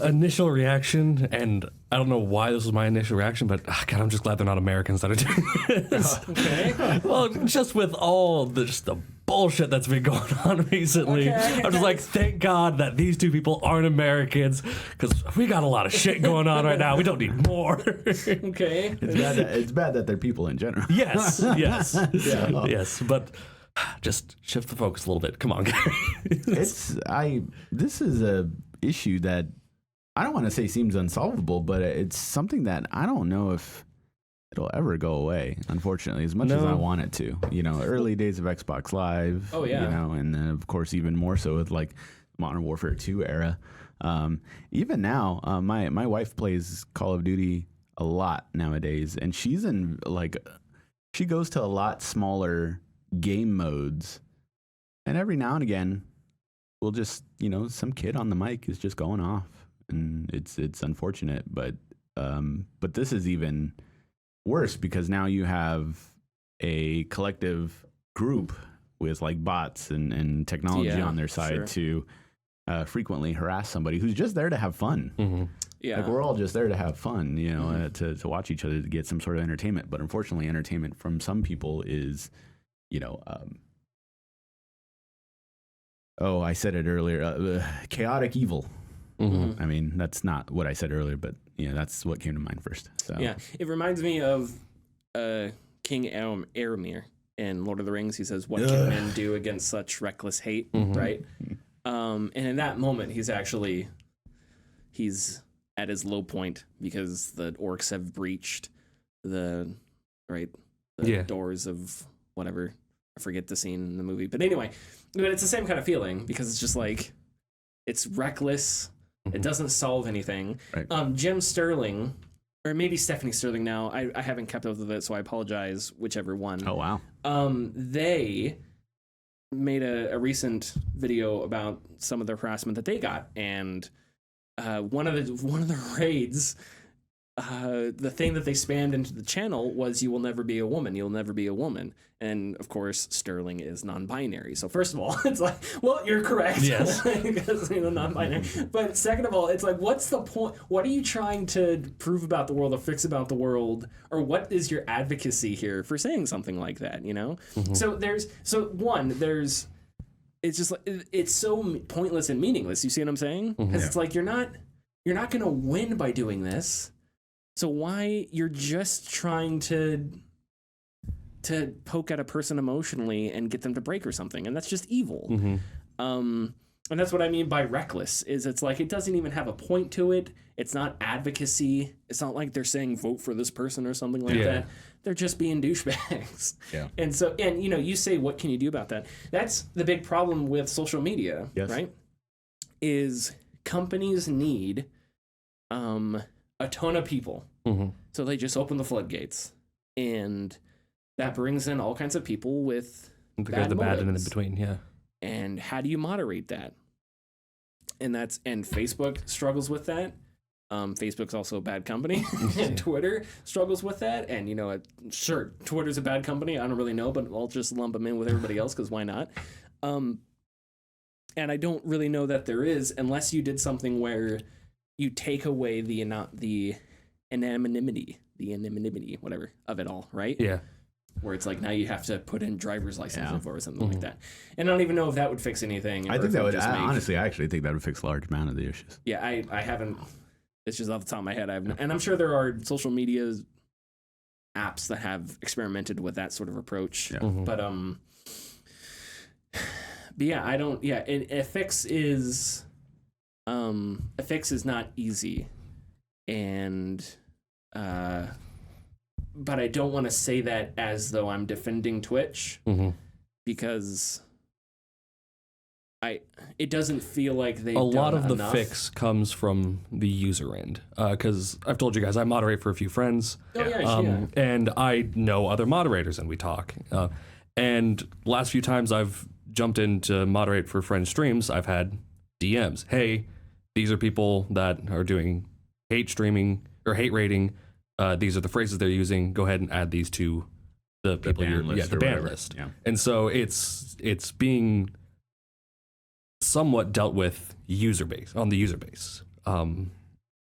Initial reaction, and I don't know why this was my initial reaction, but God, I'm just glad they're not Americans that are doing this. Okay. Well, just with all the bullshit that's been going on recently, I'm just like, thank God that these two people aren't Americans, because we got a lot of shit going on right now. We don't need more. Okay. It's bad that they're people in general. Yes. Yes, but just shift the focus a little bit. Come on, guys. This is a issue that I don't want to say seems unsolvable, but it's something that I don't know if it'll ever go away, unfortunately, as much as I want it to. You know, early days of Xbox Live. Oh, yeah. You know, and then of course even more so with like Modern Warfare 2 era. Even now, my wife plays Call of Duty a lot nowadays, and she goes to a lot smaller game modes, and every now and again we'll just, some kid on the mic is just going off, and it's unfortunate, but this is even worse because now you have a collective group with like bots and technology on their side to frequently harass somebody who's just there to have fun. Mm-hmm. Yeah. Like we're all just there to have fun, to watch each other, to get some sort of entertainment. But unfortunately, entertainment from some people is, I said it earlier, chaotic evil. Mm-hmm. I mean, that's not what I said earlier, but that's what came to mind first. So Yeah, it reminds me of King Aramir in Lord of the Rings. He says, "What can men do against such reckless hate?" Right? And in that moment, he's at his low point because the orcs have breached the doors of whatever. I forget the scene in the movie, but anyway, but it's the same kind of feeling because it's just like it's reckless. It doesn't solve anything. Right. Jim Sterling, or maybe Stephanie Sterling now. I haven't kept up with it, so I apologize, whichever one. Oh, wow. They made a recent video about some of the harassment that they got, and one of the raids, the thing that they spammed into the channel was, "You will never be a woman. You'll never be a woman." And of course, Sterling is non-binary. So first of all, it's like, well, you're correct. Yes. Because non-binary. But second of all, it's like, what's the point? What are you trying to prove about the world or fix about the world? Or what is your advocacy here for saying something like that, Mm-hmm. So it's just like, it's so pointless and meaningless. You see what I'm saying? Because it's like, you're not going to win by doing this. So why you're just trying to poke at a person emotionally and get them to break or something, and that's just evil. And that's what I mean by reckless, is it's like it doesn't even have a point to it. It's not advocacy. It's not like they're saying vote for this person or something like that. They're just being douchebags. Yeah. And so, and you say, what can you do about that? That's the big problem with social media, right? Is companies need a ton of people. So they just open the floodgates. And that brings in all kinds of people with the good, the bad, and in motives. between, yeah. And how do you moderate that? And Facebook struggles with that. Facebook's also a bad company. And Twitter struggles with that. And, sure, Twitter's a bad company. I don't really know, but I'll just lump them in with everybody else because why not? And I don't really know that there is, unless you did something where you take away the anonymity, whatever, of it all, right? Yeah. Where it's like now you have to put in driver's license info or something like that. And I don't even know if that would fix anything. I think that would, honestly, I actually think that would fix a large amount of the issues. Yeah, I haven't, it's just off the top of my head. And I'm sure there are social media apps that have experimented with that sort of approach. Yeah. But yeah, and a fix is not easy. And, but I don't want to say that as though I'm defending Twitch because it doesn't feel like they've done lot of the enough. fix comes from the user end, because I've told you guys I moderate for a few friends, and I know other moderators and we talk. And last few times I've jumped in to moderate for friends' streams, I've had DMs. Hey, these are people that are doing hate streaming or hate rating. These are the phrases they're using. Go ahead and add these to the people the ban list. Yeah. And so it's being somewhat dealt with on the user base. The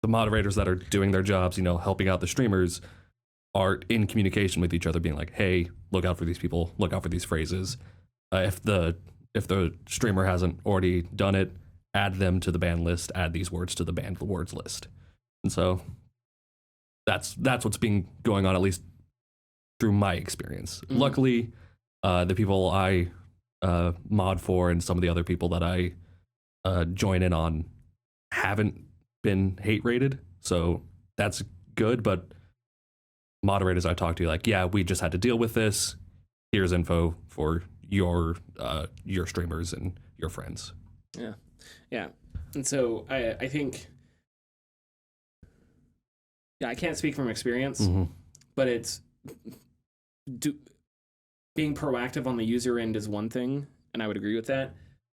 moderators that are doing their jobs, helping out the streamers, are in communication with each other, being like, "Hey, look out for these people. Look out for these phrases. If the streamer hasn't already done it, add them to the ban list. Add these words to the banned words list." And so that's what's been going on, at least through my experience. Luckily, the people I mod for and some of the other people that I join in on haven't been hate rated, so that's good. But moderators I talk to, like, yeah, we just had to deal with this. Here's info for your streamers and your friends. Yeah. And so I think. Yeah, I can't speak from experience, but it's being proactive on the user end is one thing, and I would agree with that.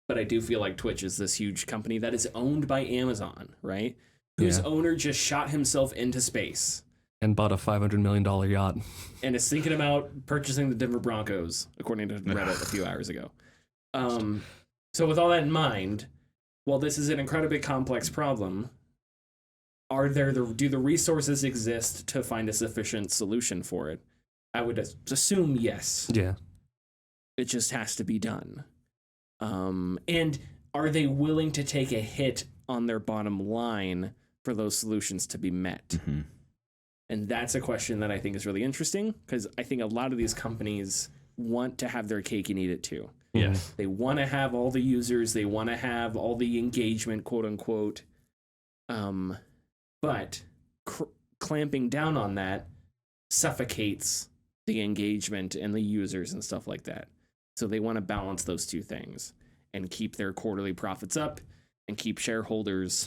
But I do feel like Twitch is this huge company that is owned by Amazon, right? Whose owner just shot himself into space. And bought a $500 million yacht. And is thinking about purchasing the Denver Broncos, according to Reddit a few hours ago. So with all that in mind, while this is an incredibly complex problem, do the resources exist to find a sufficient solution for it? I would assume yes. Yeah. It just has to be done. And are they willing to take a hit on their bottom line for those solutions to be met? And that's a question that I think is really interesting, because I think a lot of these companies want to have their cake and eat it too. Yes. They want to have all the users. They want to have all the engagement, quote unquote. But clamping down on that suffocates the engagement and the users and stuff like that. So they want to balance those two things and keep their quarterly profits up and keep shareholders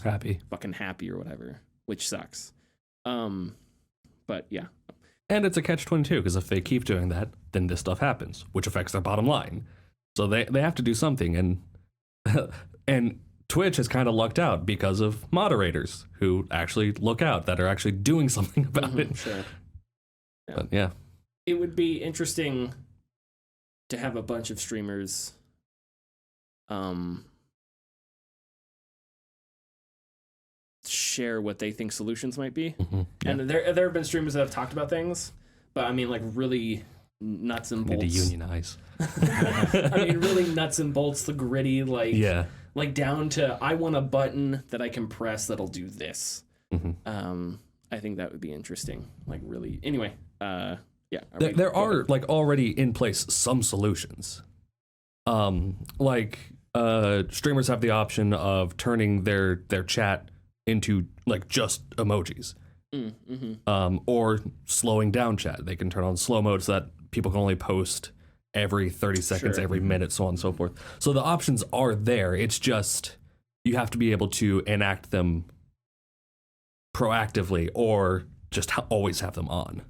fucking happy or whatever, which sucks. But yeah. And it's a catch-22, because if they keep doing that, then this stuff happens, which affects their bottom line. So they have to do something, and Twitch has kind of lucked out because of moderators who actually look out, that are actually doing something about it. Sure. Yeah. But yeah. It would be interesting to have a bunch of streamers share what they think solutions might be. And there have been streamers that have talked about things, but I mean, like, really nuts and bolts. Need to unionize. I mean, really nuts and bolts, the gritty, like down to, I want a button that I can press that'll do this. I think that would be interesting. Like really. Anyway, yeah. There are like already in place some solutions. Streamers have the option of turning their chat into like just emojis. Or slowing down chat. They can turn on slow mode so that people can only post every 30 seconds, every minute, so on and so forth. So the options are there. It's just you have to be able to enact them proactively or just always have them on.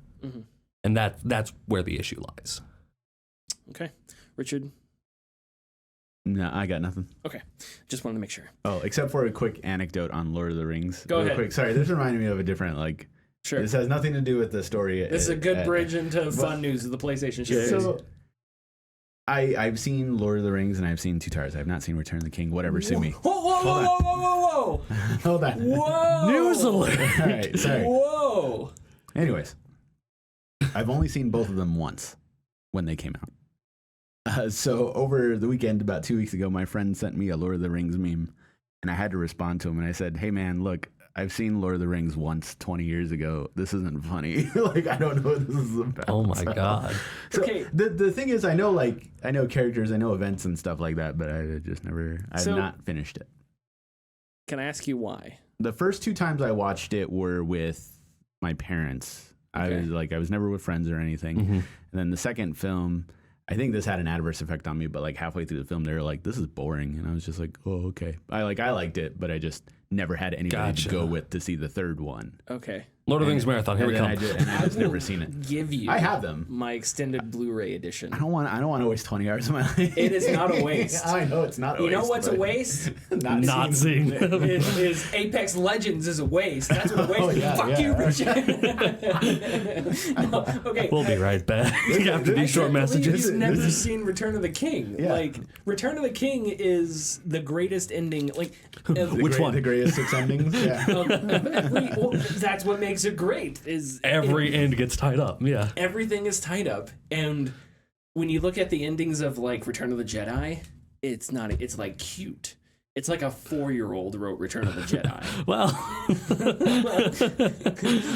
And that's where the issue lies. Okay. Richard? No, I got nothing. Okay. Just wanted to make sure. Oh, except for a quick anecdote on Lord of the Rings. Go ahead. Quick. Sorry, this reminded me of a different, Sure. This has nothing to do with the story. This is a good bridge into fun news of the PlayStation series. So, I've seen Lord of the Rings and I've seen Two Towers. I've not seen Return of the King. Whatever, sue me. Whoa. Hold on. Whoa. News alert. All right, sorry. Whoa. Anyways, I've only seen both of them once when they came out. So over the weekend, about 2 weeks ago, my friend sent me a Lord of the Rings meme, and I had to respond to him. And I said, "Hey man, look, I've seen Lord of the Rings once 20 years ago. This isn't funny. Like, I don't know what this is about." Oh my god. So Okay. The thing is, I know characters, I know events and stuff like that, but I've not finished it. Can I ask you why? The first 2 times I watched it were with my parents. Okay. I was never with friends or anything. And then the second film, I think this had an adverse effect on me, but like halfway through the film, they were like, "This is boring," and I was just like, "Oh, okay." I liked it, but I just never had anybody to go with to see the third one. Okay. Lord of the Rings marathon. Here we come. I've just never seen it. Give you. I have them. My extended Blu-ray edition. I don't want to waste 20 hours of my life. It is not a waste. I know it's not a waste. You know what's a waste? Not seeing them. is Apex Legends is a waste. That's what a waste is. Fuck you, Richard. No, okay. We'll be right back after these short messages. You've never seen Return of the King. Yeah. Like, Return of the King is the greatest ending. Like, Which one? The greatest 6 endings? Yeah. That's what makes it great. Is Every end gets tied up. Yeah. everything is tied up, and when you look at the endings of like Return of the Jedi, it's not. It's like cute. It's like a 4-year-old wrote Return of the Jedi. Well,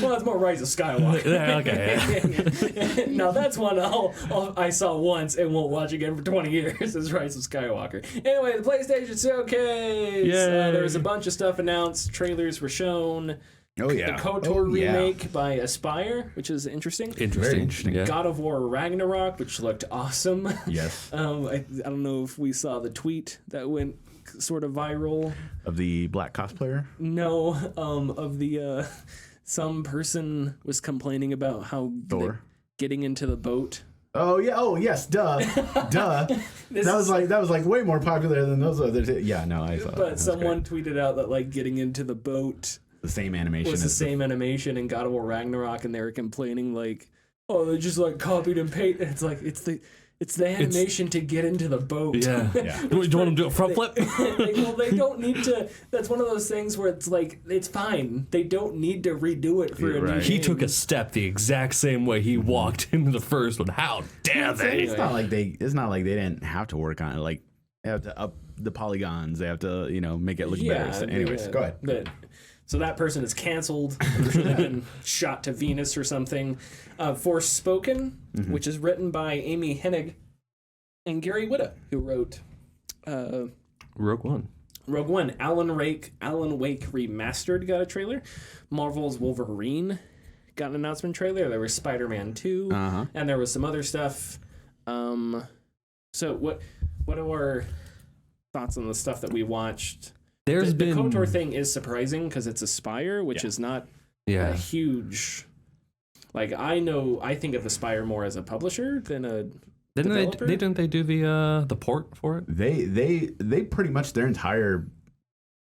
Well, it's more Rise of Skywalker. yeah, okay. Now that's one I saw once and won't watch again for 20 years. Is Rise of Skywalker. Anyway, the PlayStation Showcase. Yay. There was a bunch of stuff announced. Trailers were shown. Oh, yeah. The KOTOR remake by Aspire, which is interesting. Very interesting. Yeah. God of War Ragnarok, which looked awesome. Yes. I don't know if we saw the tweet that went sort of viral. Of the black cosplayer? No, of the some person was complaining about how Thor. getting into the boat. Oh yeah. Oh yes. Duh. Duh. That was like way more popular than those others. Yeah. No, I saw. But someone tweeted out that like getting into the boat the same animation was the same animation in God of War Ragnarok, and they were complaining like, "Oh, they just like copied and pasted." It's like it's the animation to get into the boat. Yeah. Yeah. Do you want them to do a front flip? They don't need to. That's one of those things where it's like it's fine. They don't need to redo it for a new right. He game. took a step the exact same way he walked into the first one. How dare they? It's not like they didn't have to work on it. Like they have to up the polygons. They have to make it look better. So anyways, go ahead. So that person is canceled. Or should have been shot to Venus or something. Forspoken, which is written by Amy Hennig and Gary Whitta, who wrote Rogue One. Rogue One. Alan Wake Remastered got a trailer. Marvel's Wolverine got an announcement trailer. There was Spider-Man 2, and there was some other stuff. So what are our thoughts on the stuff that we watched? The KOTOR thing is surprising because it's Aspire, which is not a huge. Like I think of Aspire more as a publisher than a developer. Didn't they do the port for it? They pretty much their entire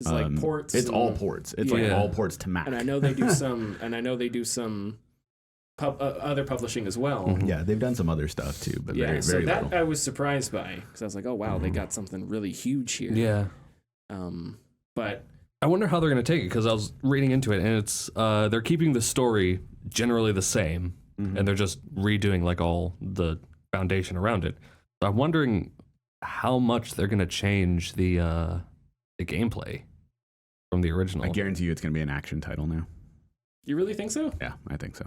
It's like ports. It's all ports. It's like all ports to Mac. And I know they do some. Other publishing as well. Yeah, they've done some other stuff too, but very so that little. I was surprised by because I was like, oh wow, they got something really huge here. Yeah. But I wonder how they're going to take it because I was reading into it and it's they're keeping the story generally the same and they're just redoing like all the foundation around it. So I'm wondering how much they're going to change the gameplay from the original. I guarantee you it's going to be an action title now. You really think so? Yeah, I think so.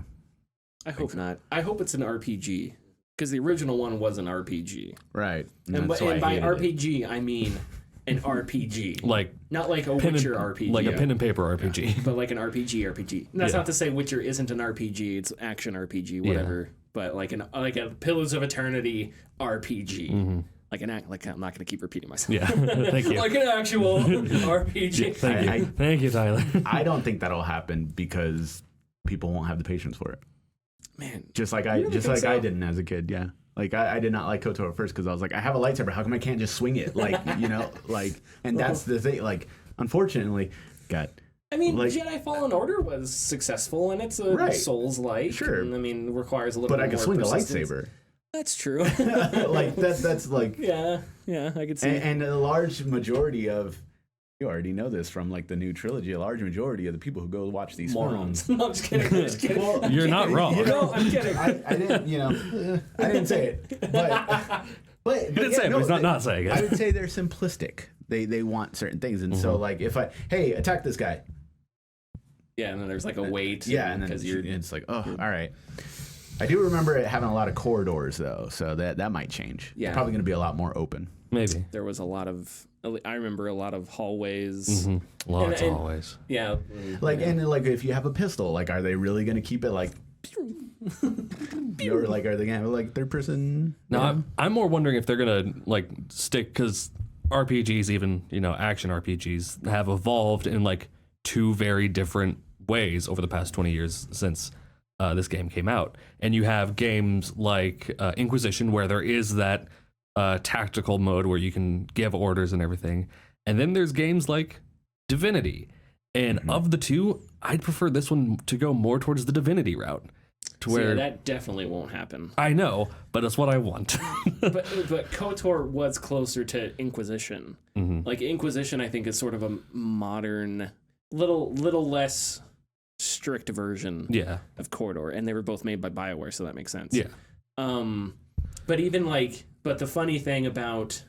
I hope not. I hope it's an RPG because the original one was an RPG. Right. And by RPG, I mean an RPG. Like not like a Witcher RPG. Like a pen and paper RPG. But like an RPG. And that's not to say Witcher isn't an RPG. It's action RPG, whatever. But like a Pillars of Eternity RPG. Mm-hmm. I'm not gonna keep repeating myself. Yeah, thank you. Like an actual RPG. Thank you, Tyler. I don't think that'll happen because people won't have the patience for it. Man, Just like I didn't as a kid. Yeah, like I did not like KOTOR at first because I was like, I have a lightsaber. How come I can't just swing it? Like and that's the thing. Like, unfortunately, Jedi Fallen Order was successful, and it's a Souls-like. Sure. And, requires a little. But bit I can more swing a persistence. lightsaber. That's true. Like that's like yeah, I could see. And a large majority of, you already know this from like the new trilogy, a large majority of the people who go watch these morons. films. No, I'm just kidding. Well, You're not wrong. No, I'm kidding. I didn't, I didn't say it, but He didn't say it, but he's not saying it. I would say they're simplistic. They want certain things, and so like if hey, attack this guy. Yeah, and then there's like a wait. Yeah, and then it's like, oh, all right. I do remember it having a lot of corridors though, so that might change. Yeah, it's probably going to be a lot more open. Maybe. There was a lot of. I remember a lot of hallways. Lots of hallways. Yeah. Like and like if you have a pistol, like are they really going to keep it like? Or like are they going to have like third person? No, I'm more wondering if they're gonna like stick, because RPGs, even action RPGs, have evolved in like two very different ways over the past 20 years since this game came out. And you have games like Inquisition, where there is that tactical mode where you can give orders and everything. And then there's games like Divinity. And of the two, I'd prefer this one to go more towards the Divinity route. To where that definitely won't happen. I know, but it's what I want. but KOTOR was closer to Inquisition. Like Inquisition, I think, is sort of a modern, little less strict version of KOTOR, and they were both made by BioWare, so that makes sense. Yeah. But the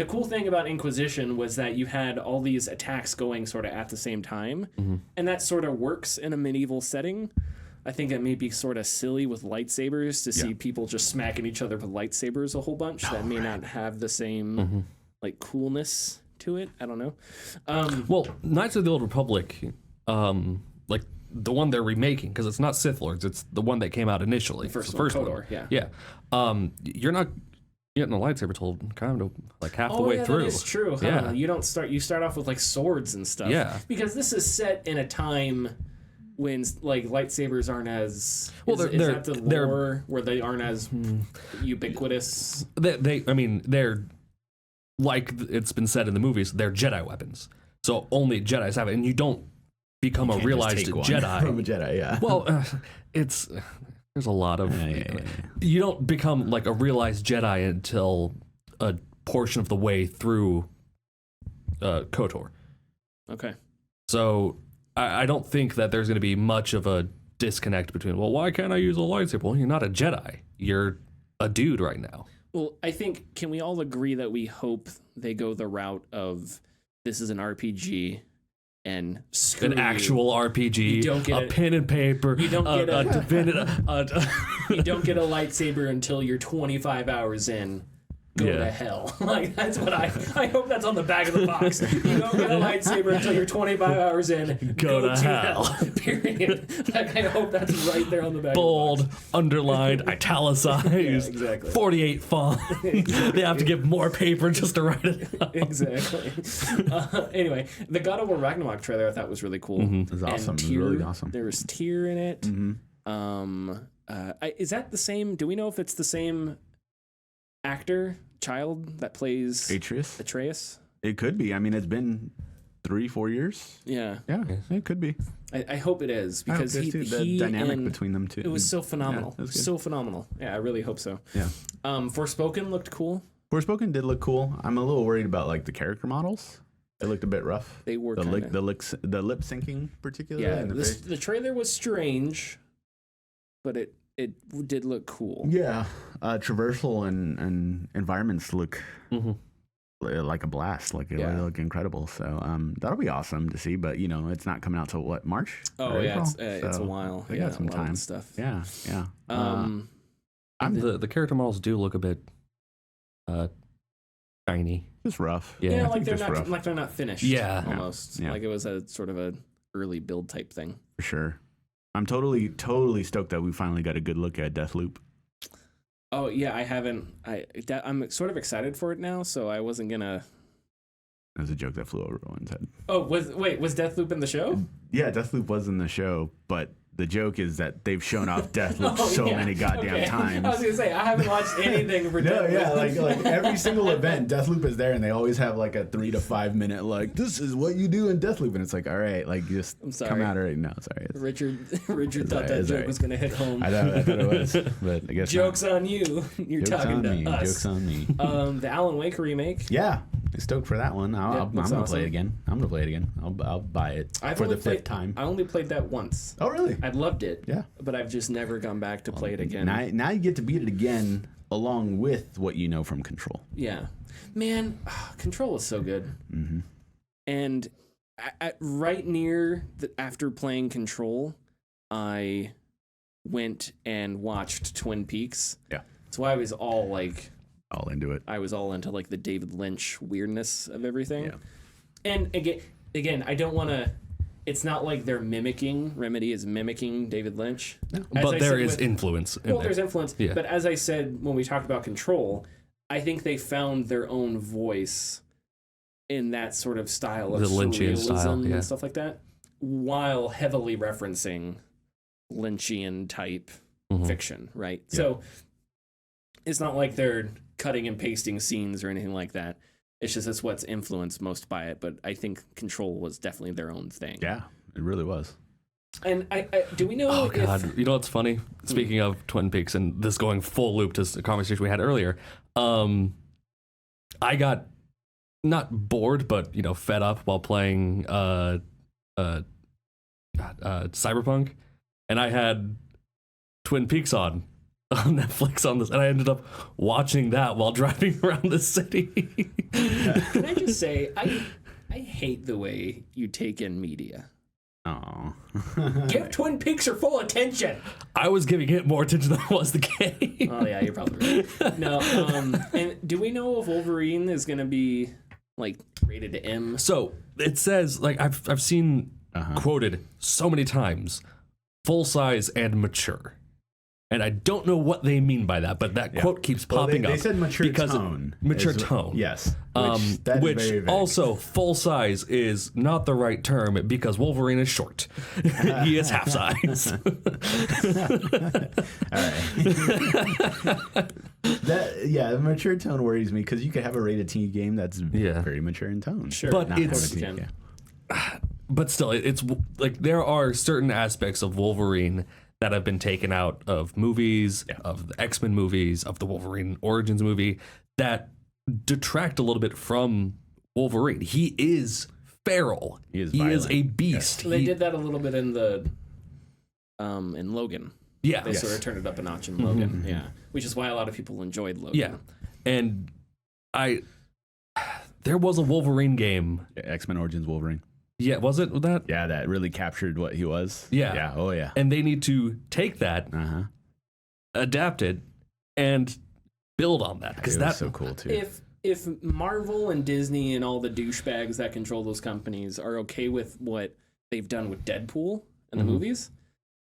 cool thing about Inquisition was that you had all these attacks going sort of at the same time, and that sort of works in a medieval setting. I think it may be sort of silly with lightsabers to see people just smacking each other with lightsabers a whole bunch. That may not have the same like coolness to it. I don't know. Well, Knights of the Old Republic, like the one they're remaking, because it's not Sith Lords, it's the one that came out initially. The first one, KOTOR, yeah. You're not getting a lightsaber till kind of like half the way through. That is true. Huh? Yeah. You start off with like swords and stuff. Yeah. Because this is set in a time when like lightsabers aren't as well. Is that the lore where they aren't as ubiquitous? They're like it's been said in the movies. They're Jedi weapons, so only Jedis have it, and you don't become a realized Jedi from a Jedi. Yeah. Well, there's a lot of you don't become like a realized Jedi until a portion of the way through KOTOR. Okay. So I don't think that there's going to be much of a disconnect between, well, why can't I use a lightsaber? Well, you're not a Jedi. You're a dude right now. Well, I think, can we all agree that we hope they go the route of this is an RPG and an actual RPG, you don't get a pen and paper, you don't get you don't get a lightsaber until you're 25 hours in. Go to hell. Like, that's what I hope that's on the back of the box. You don't get a lightsaber until you're 25 hours in. Go to hell. Period. Like, I hope that's right there on the back bold, of the box. Underlined, italicized, exactly. 48 font. They have to give more paper just to write it out. Exactly. Anyway, the God of War Ragnarok trailer I thought was really cool. It was awesome. It was really awesome. There was Tyr in it. Is that the same? Do we know if it's the same child that plays Atreus? It could be. I mean, it's been 3-4 years. Yeah, it could be. I hope it is, because the dynamic between them two. It was so phenomenal. Yeah, so phenomenal. Yeah, I really hope so. Yeah. Forspoken looked cool. Forspoken did look cool. I'm a little worried about like the character models. They looked a bit rough. They were the lip syncing particularly. Yeah, the trailer was strange, but it did look cool. Yeah, traversal and environments look like a blast. Like it look incredible. So that'll be awesome to see. But it's not coming out till what, March? Oh or yeah, April? it's a while. They Yeah, got some a lot of time. stuff. Yeah. The character models do look a bit shiny. Just rough. Yeah, I like think they're not finished. Yeah. Almost. Yeah. Like it was a sort of a early build type thing. For sure. I'm totally stoked that we finally got a good look at Deathloop. Oh yeah, I haven't. I'm sort of excited for it now, so I wasn't gonna. That was a joke that flew over Owen's head. Oh, was Deathloop in the show? Yeah, Deathloop was in the show, but the joke is that they've shown off Deathloop many goddamn times. I was gonna say I haven't watched anything for No, Deathloop. yeah, like every single event, Deathloop is there, and they always have like a 3 to 5 minute like, this is what you do in Deathloop, and it's like, all right, like just come out already. No, sorry, Richard thought that joke was gonna hit home. I thought it was, but I guess Jokes on you. You're Jokes talking on to me. us. Jokes on me. The Alan Wake remake. Yeah, stoked for that one. I'm gonna awesome. play it again. I'm gonna play it again. I'll buy it for the fifth time. I only played that once. Oh, really? I loved it. Yeah. But I've just never gone back to play it again. Now you get to beat it again along with what you know from Control. Yeah. Man, Control is so good. Mm-hmm. And right near after playing Control, I went and watched Twin Peaks. Yeah. So I was all into it. I was all into like the David Lynch weirdness of everything. Yeah. And again, I don't want to. It's not like they're Remedy is mimicking David Lynch. No. But there is influence in there. There's influence. Yeah. But as I said when we talked about Control, I think they found their own voice in that sort of style of the Lynchian surrealism style, yeah. and stuff like that, while heavily referencing Lynchian type fiction, right? Yeah. So it's not like they're cutting and pasting scenes or anything like that. It's just that's what's influenced most by it. But I think Control was definitely their own thing. Yeah, it really was. And I do we know? Oh God! You know what's funny? Speaking of Twin Peaks and this going full loop to the conversation we had earlier, I got not bored, but fed up while playing Cyberpunk, and I had Twin Peaks on Netflix on this, and I ended up watching that while driving around the city. Can I just say I hate the way you take in media. Oh. Give Twin Peaks your full attention. I was giving it more attention than was the game. Oh yeah, you're probably right. No, and do we know if Wolverine is gonna be like rated M? So it says, like, I've seen quoted so many times, full size and mature. And I don't know what they mean by that, but that quote keeps popping up. They said mature because tone. Mature tone. Yes. Which very, very also, full size is not the right term because Wolverine is short. He is half size. All right. The mature tone worries me because you could have a rated T game that's very mature in tone. Sure. But Not it's... rated T, But still, it's like there are certain aspects of Wolverine that have been taken out of movies, of the X-Men movies, of the Wolverine Origins movie, that detract a little bit from Wolverine. He is feral. He is a beast. Yes. They did that a little bit in the in Logan. Yeah. They sort of turned it up a notch in Logan. Yeah. Which is why a lot of people enjoyed Logan. Yeah. And there was a Wolverine game. X-Men Origins Wolverine. Yeah, was it that? Yeah, that really captured what he was. Yeah. Yeah. Oh, yeah. And they need to take that, adapt it, and build on that because that's so cool too. If Marvel and Disney and all the douchebags that control those companies are okay with what they've done with Deadpool in the movies,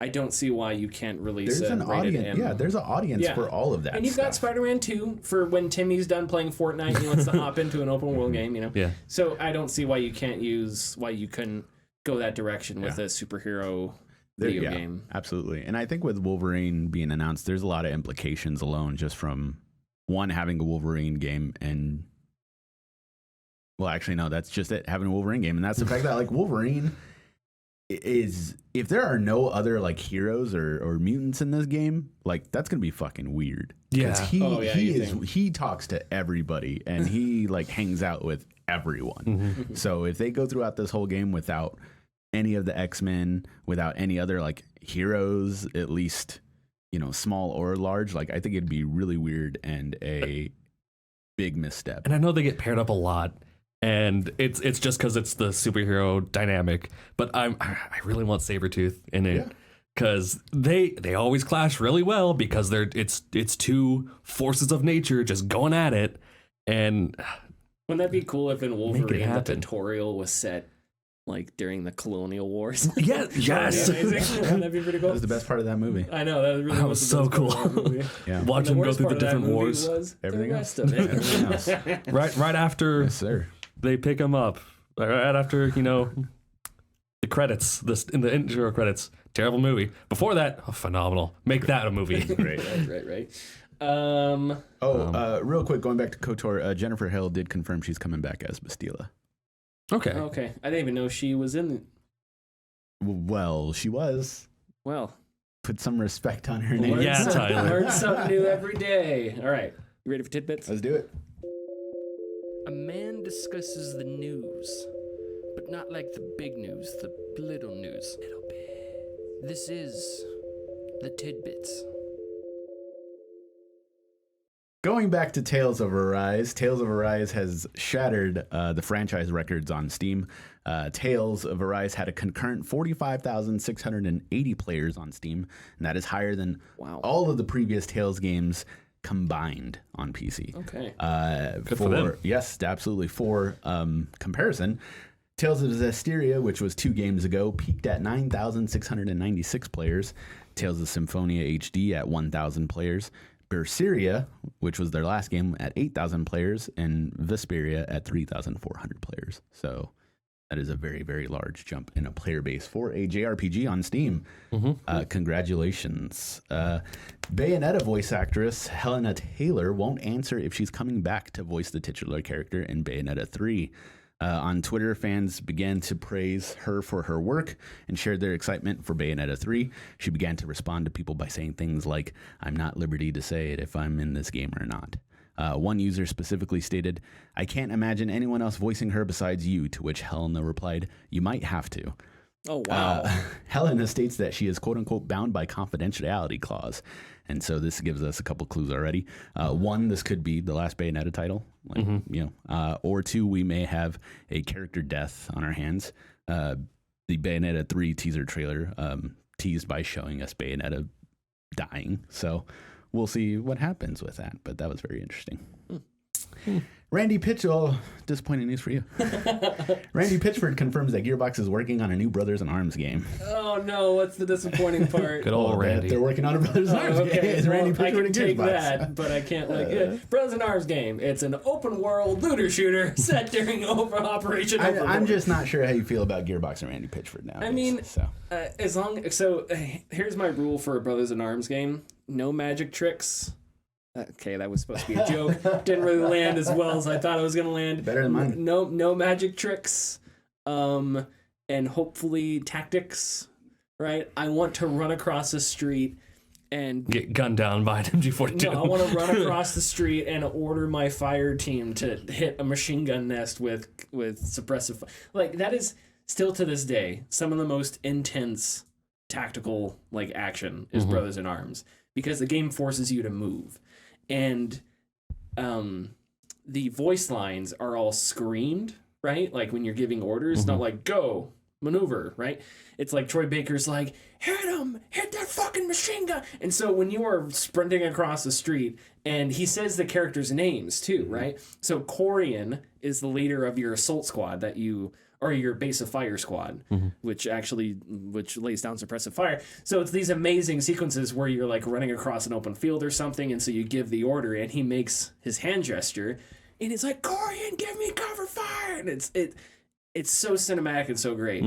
I don't see why you can't release there's an rated audience. M. Yeah, there's an audience for all of that. And you've got Spider-Man 2 for when Timmy's done playing Fortnite and he wants to hop into an open world game, Yeah. So I don't see why you couldn't go that direction with a superhero video game. Absolutely. And I think with Wolverine being announced, there's a lot of implications alone just from one, having a Wolverine game, and well, actually no, that's just it, having a Wolverine game. And that's the fact that like Wolverine is, if there are no other like heroes or mutants in this game, like that's gonna be fucking weird. Yeah. He talks to everybody and he like hangs out with everyone. So if they go throughout this whole game without any of the X-Men, without any other like heroes, at least small or large, like I think it'd be really weird and a big misstep. And I know they get paired up a lot, and it's just because it's the superhero dynamic. But I really want Sabretooth in it because they always clash really well because it's two forces of nature just going at it. And wouldn't that be cool if in Wolverine the tutorial was set like during the Colonial Wars? Yeah, yes. Wouldn't that be pretty cool? That was the best part of that movie. I know that was so cool. Yeah, watch them go through the different wars. Everything else. Everything else. right after they pick him up. Right after the credits, in the intro credits. Terrible movie. Before that, phenomenal. Make that a movie. Great. Right. Real quick, going back to KOTOR, Jennifer Hill did confirm she's coming back as Bastila. Okay. I didn't even know she was in. Well, she was. Well, put some respect on her name. Yeah, Tyler. Learn something new every day. All right, you ready for tidbits? Let's do it. A man discusses the news, but not like the big news, the little news. Little bit. This is the tidbits. Going back to Tales of Arise, Tales of Arise has shattered the franchise records on Steam. Tales of Arise had a concurrent 45,680 players on Steam, and that is higher than all of the previous Tales games combined on PC. Okay. Good for them. Yes, absolutely. For comparison, Tales of Zestiria, which was 2 games ago, peaked at 9,696 players. Tales of Symphonia HD at 1,000 players. Berseria, which was their last game, at 8,000 players, and Vesperia at 3,400 players. So that is a very, very large jump in a player base for a JRPG on Steam. Congratulations. Bayonetta voice actress Helena Taylor won't answer if she's coming back to voice the titular character in Bayonetta 3. On Twitter, fans began to praise her for her work and shared their excitement for Bayonetta 3. She began to respond to people by saying things like, "I'm not at liberty to say it if I'm in this game or not." One user specifically stated, "I can't imagine anyone else voicing her besides you," to which Helena replied, "You might have to." Oh, wow. Helena states that she is quote-unquote bound by confidentiality clause. And so this gives us a couple clues already. 1, this could be the last Bayonetta title. Or 2, we may have a character death on our hands. The Bayonetta 3 teaser trailer teased by showing us Bayonetta dying. So we'll see what happens with that. But that was very interesting. Randy Pitchell, disappointing news for you. Randy Pitchford confirms that Gearbox is working on a new Brothers in Arms game. Oh no, what's the disappointing part? Good old Randy. They're working on a Brothers in Arms game. It's Randy Pitchford I can and take Gearbox. that, but I can't Brothers in Arms game. It's an open world looter shooter set during Operation Overlord. I'm just not sure how you feel about Gearbox and Randy Pitchford now. I mean, here's my rule for a Brothers in Arms game: no magic tricks. Okay, that was supposed to be a joke. Didn't really land as well as I thought it was going to land. Better than mine. No magic tricks, and hopefully tactics. Right? I want to run across the street and get gunned down by an MG42. No, I want to run across the street and order my fire team to hit a machine gun nest with suppressive. Like that is still to this day some of the most intense tactical action is Brothers in Arms because the game forces you to move. And the voice lines are all screamed, right? Like when you're giving orders, not like go, maneuver, right? It's like Troy Baker's like, hit him, hit that fucking machine gun. And so when you are sprinting across the street, and he says the characters' names too, right? So Corian is the leader of your assault squad or your base of fire squad, which lays down suppressive fire. So it's these amazing sequences where you're like running across an open field or something, and so you give the order, and he makes his hand gesture, and it's like, Corian, give me cover fire, and it's so cinematic and so great.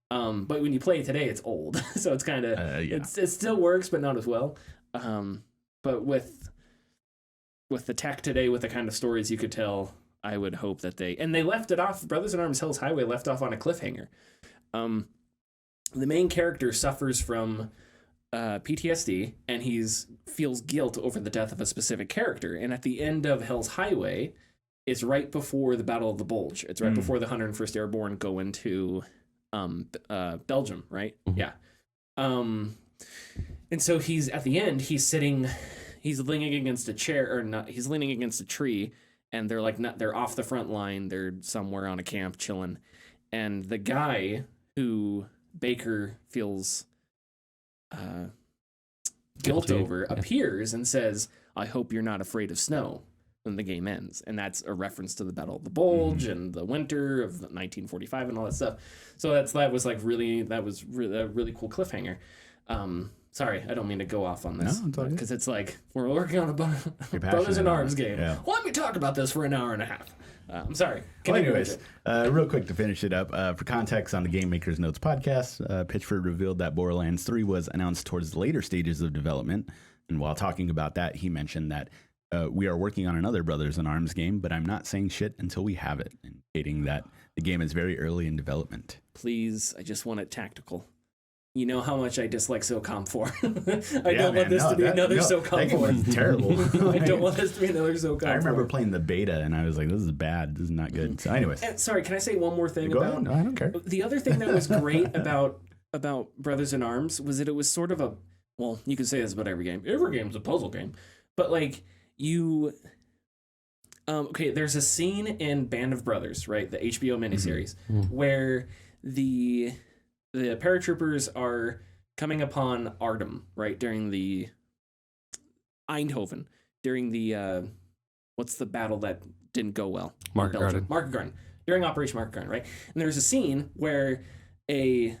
But when you play it today, it's old, so it's kind of it still works, but not as well. But with the tech today, with the kind of stories you could tell, I would hope that they left it off. Brothers in Arms Hell's Highway left off on a cliffhanger. The main character suffers from PTSD, and feels guilt over the death of a specific character. And at the end of Hell's Highway, it's right before the Battle of the Bulge. It's right before the 101st Airborne go into Belgium, right? Yeah. And so he's at the end. He's leaning against a chair, or not? He's leaning against a tree. and they're like they're off the front line. They're somewhere on a camp chilling, and the guy who Baker feels guilt over appears and says, "I hope you're not afraid of snow." When the game ends, and that's a reference to the Battle of the Bulge and the winter of 1945 and all that stuff. So that was a really cool cliffhanger. Sorry, I don't mean to go off on this because it's like we're working on a Brothers in Arms game. Yeah. Well, let me talk about this for an hour and a half. I'm sorry. Well, anyways, real quick to finish it up, for context on the Game Maker's Notes podcast, Pitchford revealed that Borderlands 3 was announced towards the later stages of development, and while talking about that, he mentioned that we are working on another Brothers in Arms game, but I'm not saying shit until we have it, indicating that the game is very early in development. Please, I just want it tactical. You know how much I dislike SOCOM 4. I don't want this to be another SOCOM 4. It's terrible. I don't want this to be another SOCOM 4. I remember playing the beta, and I was like, this is bad. This is not good. So anyways. And, sorry, can I say one more thing Go ahead. No, I don't care. The other thing that was great about Brothers in Arms was that it was sort of a, well, you can say this about every game. Every game's a puzzle game. But like, okay, there's a scene in Band of Brothers, right? The HBO miniseries, where the paratroopers are coming upon Artem, right? During the Eindhoven, during the, what's the battle that didn't go well? Market Garden. During Operation Market Garden, right? And there's a scene where an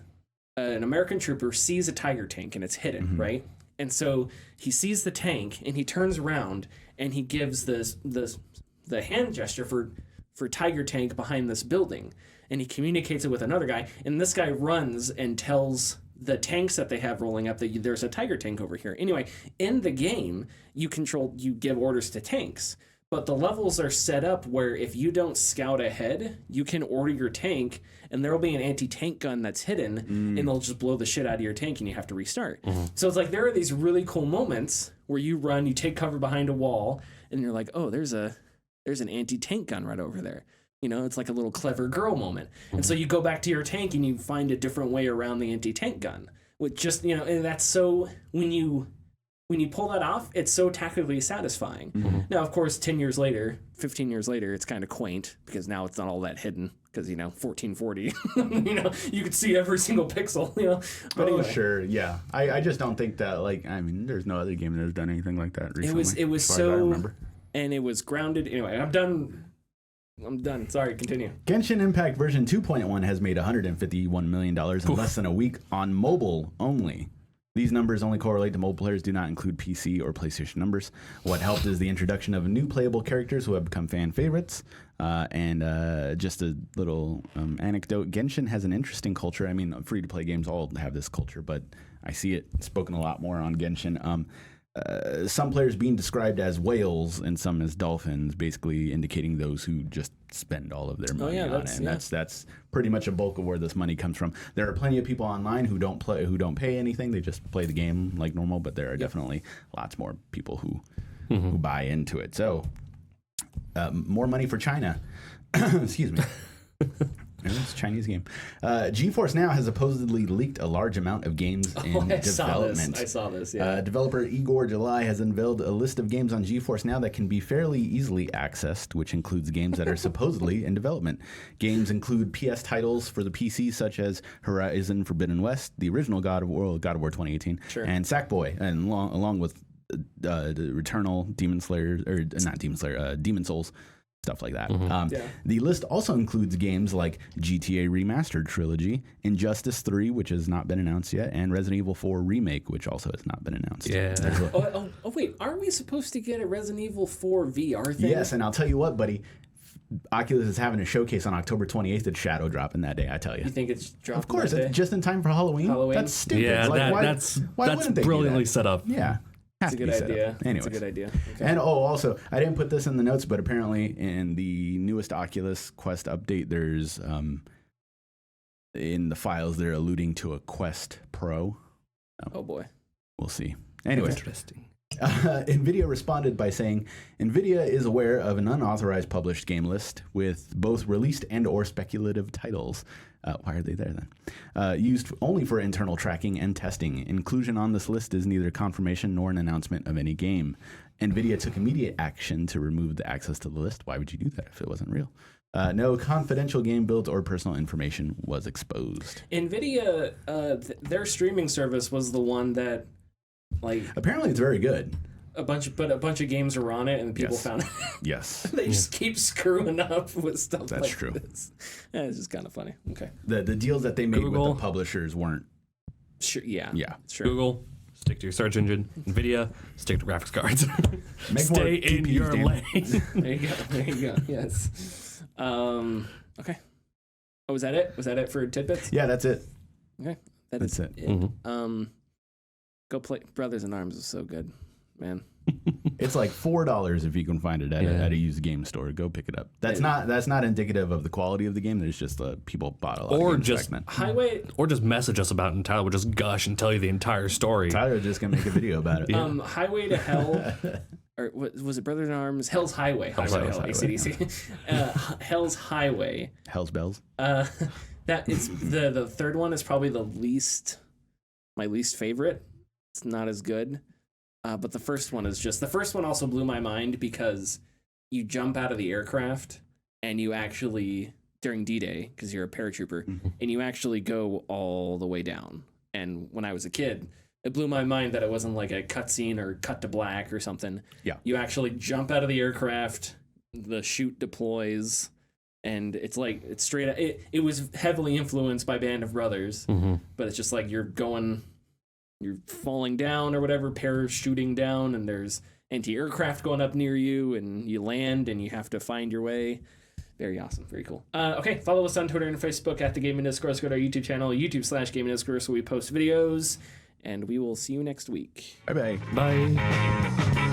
American trooper sees a Tiger tank and it's hidden, right? And so he sees the tank and he turns around and he gives the hand gesture for Tiger Tank behind this building, and he communicates it with another guy, and this guy runs and tells the tanks that they have rolling up that there's a Tiger Tank over here. Anyway, in the game, you give orders to tanks, but the levels are set up where if you don't scout ahead, you can order your tank, and there will be an anti-tank gun that's hidden, and they'll just blow the shit out of your tank, and you have to restart. So it's like there are these really cool moments where you run, you take cover behind a wall, and you're like, oh, there's an anti-tank gun right over there. You know, it's like a little clever girl moment. And so you go back to your tank and you find a different way around the anti-tank gun. With just, you know, and that's so, when you pull that off, it's so tactically satisfying. Now, of course, 10 years later, 15 years later, it's kind of quaint because now it's not all that hidden because, you know, 1440, you know, you could see every single pixel, you know. But anyway. Sure, yeah. I just don't think that, like, I mean, there's no other game that has done anything like that recently. It was so, and it was grounded. Anyway, I'm done. Sorry, continue. Genshin Impact version 2.1 has made $151 million in less than a week on mobile only. These numbers only correlate to mobile players, do not include PC or PlayStation numbers. What helped is the introduction of new playable characters who have become fan favorites. And just a little anecdote, Genshin has an interesting culture. I mean, free-to-play games all have this culture, but I see it spoken a lot more on Genshin. Some players being described as whales and some as dolphins, basically indicating those who just spend all of their money on it. And that's pretty much a bulk of where this money comes from. There are plenty of people online who don't pay anything. They just play the game like normal, but there are definitely lots more people who buy into it. So more money for China. Excuse me. It's a Chinese game. GeForce Now has supposedly leaked a large amount of games in development. I saw this, yeah. Developer Igor July has unveiled a list of games on GeForce Now that can be fairly easily accessed, which includes games that are supposedly in development. Games include PS titles for the PC, such as Horizon Forbidden West, the original God of War 2018, and Sackboy, and along with the Returnal, Demon Souls. Stuff like that. The list also includes games like GTA Remastered Trilogy, Injustice 3, which has not been announced yet, and Resident Evil 4 Remake, which also has not been announced. Wait, aren't we supposed to get a Resident Evil 4 VR thing? Yes, and I'll tell you what, buddy. Oculus is having a showcase on October 28th. It's shadow dropping that day, I tell you. You think it's dropping? Of course, that day? it's just in time for Halloween. That's stupid. Yeah, that's brilliantly set up. Yeah. It's a good idea. Anyways. It's a good idea. Okay. And also, I didn't put this in the notes, but apparently in the newest Oculus Quest update, there's in the files they're alluding to a Quest Pro. Oh boy. We'll see. Anyways. Interesting. NVIDIA responded by saying, NVIDIA is aware of an unauthorized published game list with both released and or speculative titles. Why are they there then? Used only for internal tracking and testing. Inclusion on this list is neither confirmation nor an announcement of any game. NVIDIA took immediate action to remove the access to the list. Why would you do that if it wasn't real? No confidential game builds or personal information was exposed. NVIDIA, their streaming service was the one that, like, apparently it's very good. a bunch of games are on it, and people found it. Yes. They just keep screwing up with stuff. That's like true. This. Yeah, it's just kind of funny. Okay. The deals that they made Google. with the publishers weren't. Sure. Yeah. Yeah. Sure. Google, stick to your search engine. NVIDIA, stick to graphics cards. Make more Stay in GPUs, your damn it. lane. There you go. There you go. Yes. Okay. Oh, was that it? Was that it for tidbits? Yeah, that's it. Okay. That's it. Mhm. Go play Brothers in Arms is so good, man. It's like $4 if you can find it at a used game store. Go pick it up. That's not indicative of the quality of the game. There's just people bought a lot. Or of games just back then. Highway. Or just message us about it, and Tyler will just gush and tell you the entire story. Tyler's just gonna make a video about it. Highway to Hell. Or was it Brothers in Arms? Hell's Highway. Hell's Highway. AC/DC. Hell's Highway. Hell's Bells. That is the third one is probably my least favorite. It's not as good. But the first one also blew my mind because you jump out of the aircraft and you actually, during D-Day, because you're a paratrooper, and you actually go all the way down. And when I was a kid, it blew my mind that it wasn't like a cutscene or cut to black or something. Yeah. You actually jump out of the aircraft, the chute deploys, and it's like, it's straight up. It was heavily influenced by Band of Brothers, but it's just like you're falling down or whatever, parachuting down, and there's anti-aircraft going up near you, and you land and you have to find your way. Very awesome. Very cool. Okay, follow us on Twitter and Facebook at The Gaming Discourse. Go to our YouTube channel, YouTube/Gaming Discourse, where we post videos, and we will see you next week. Bye-bye. Bye.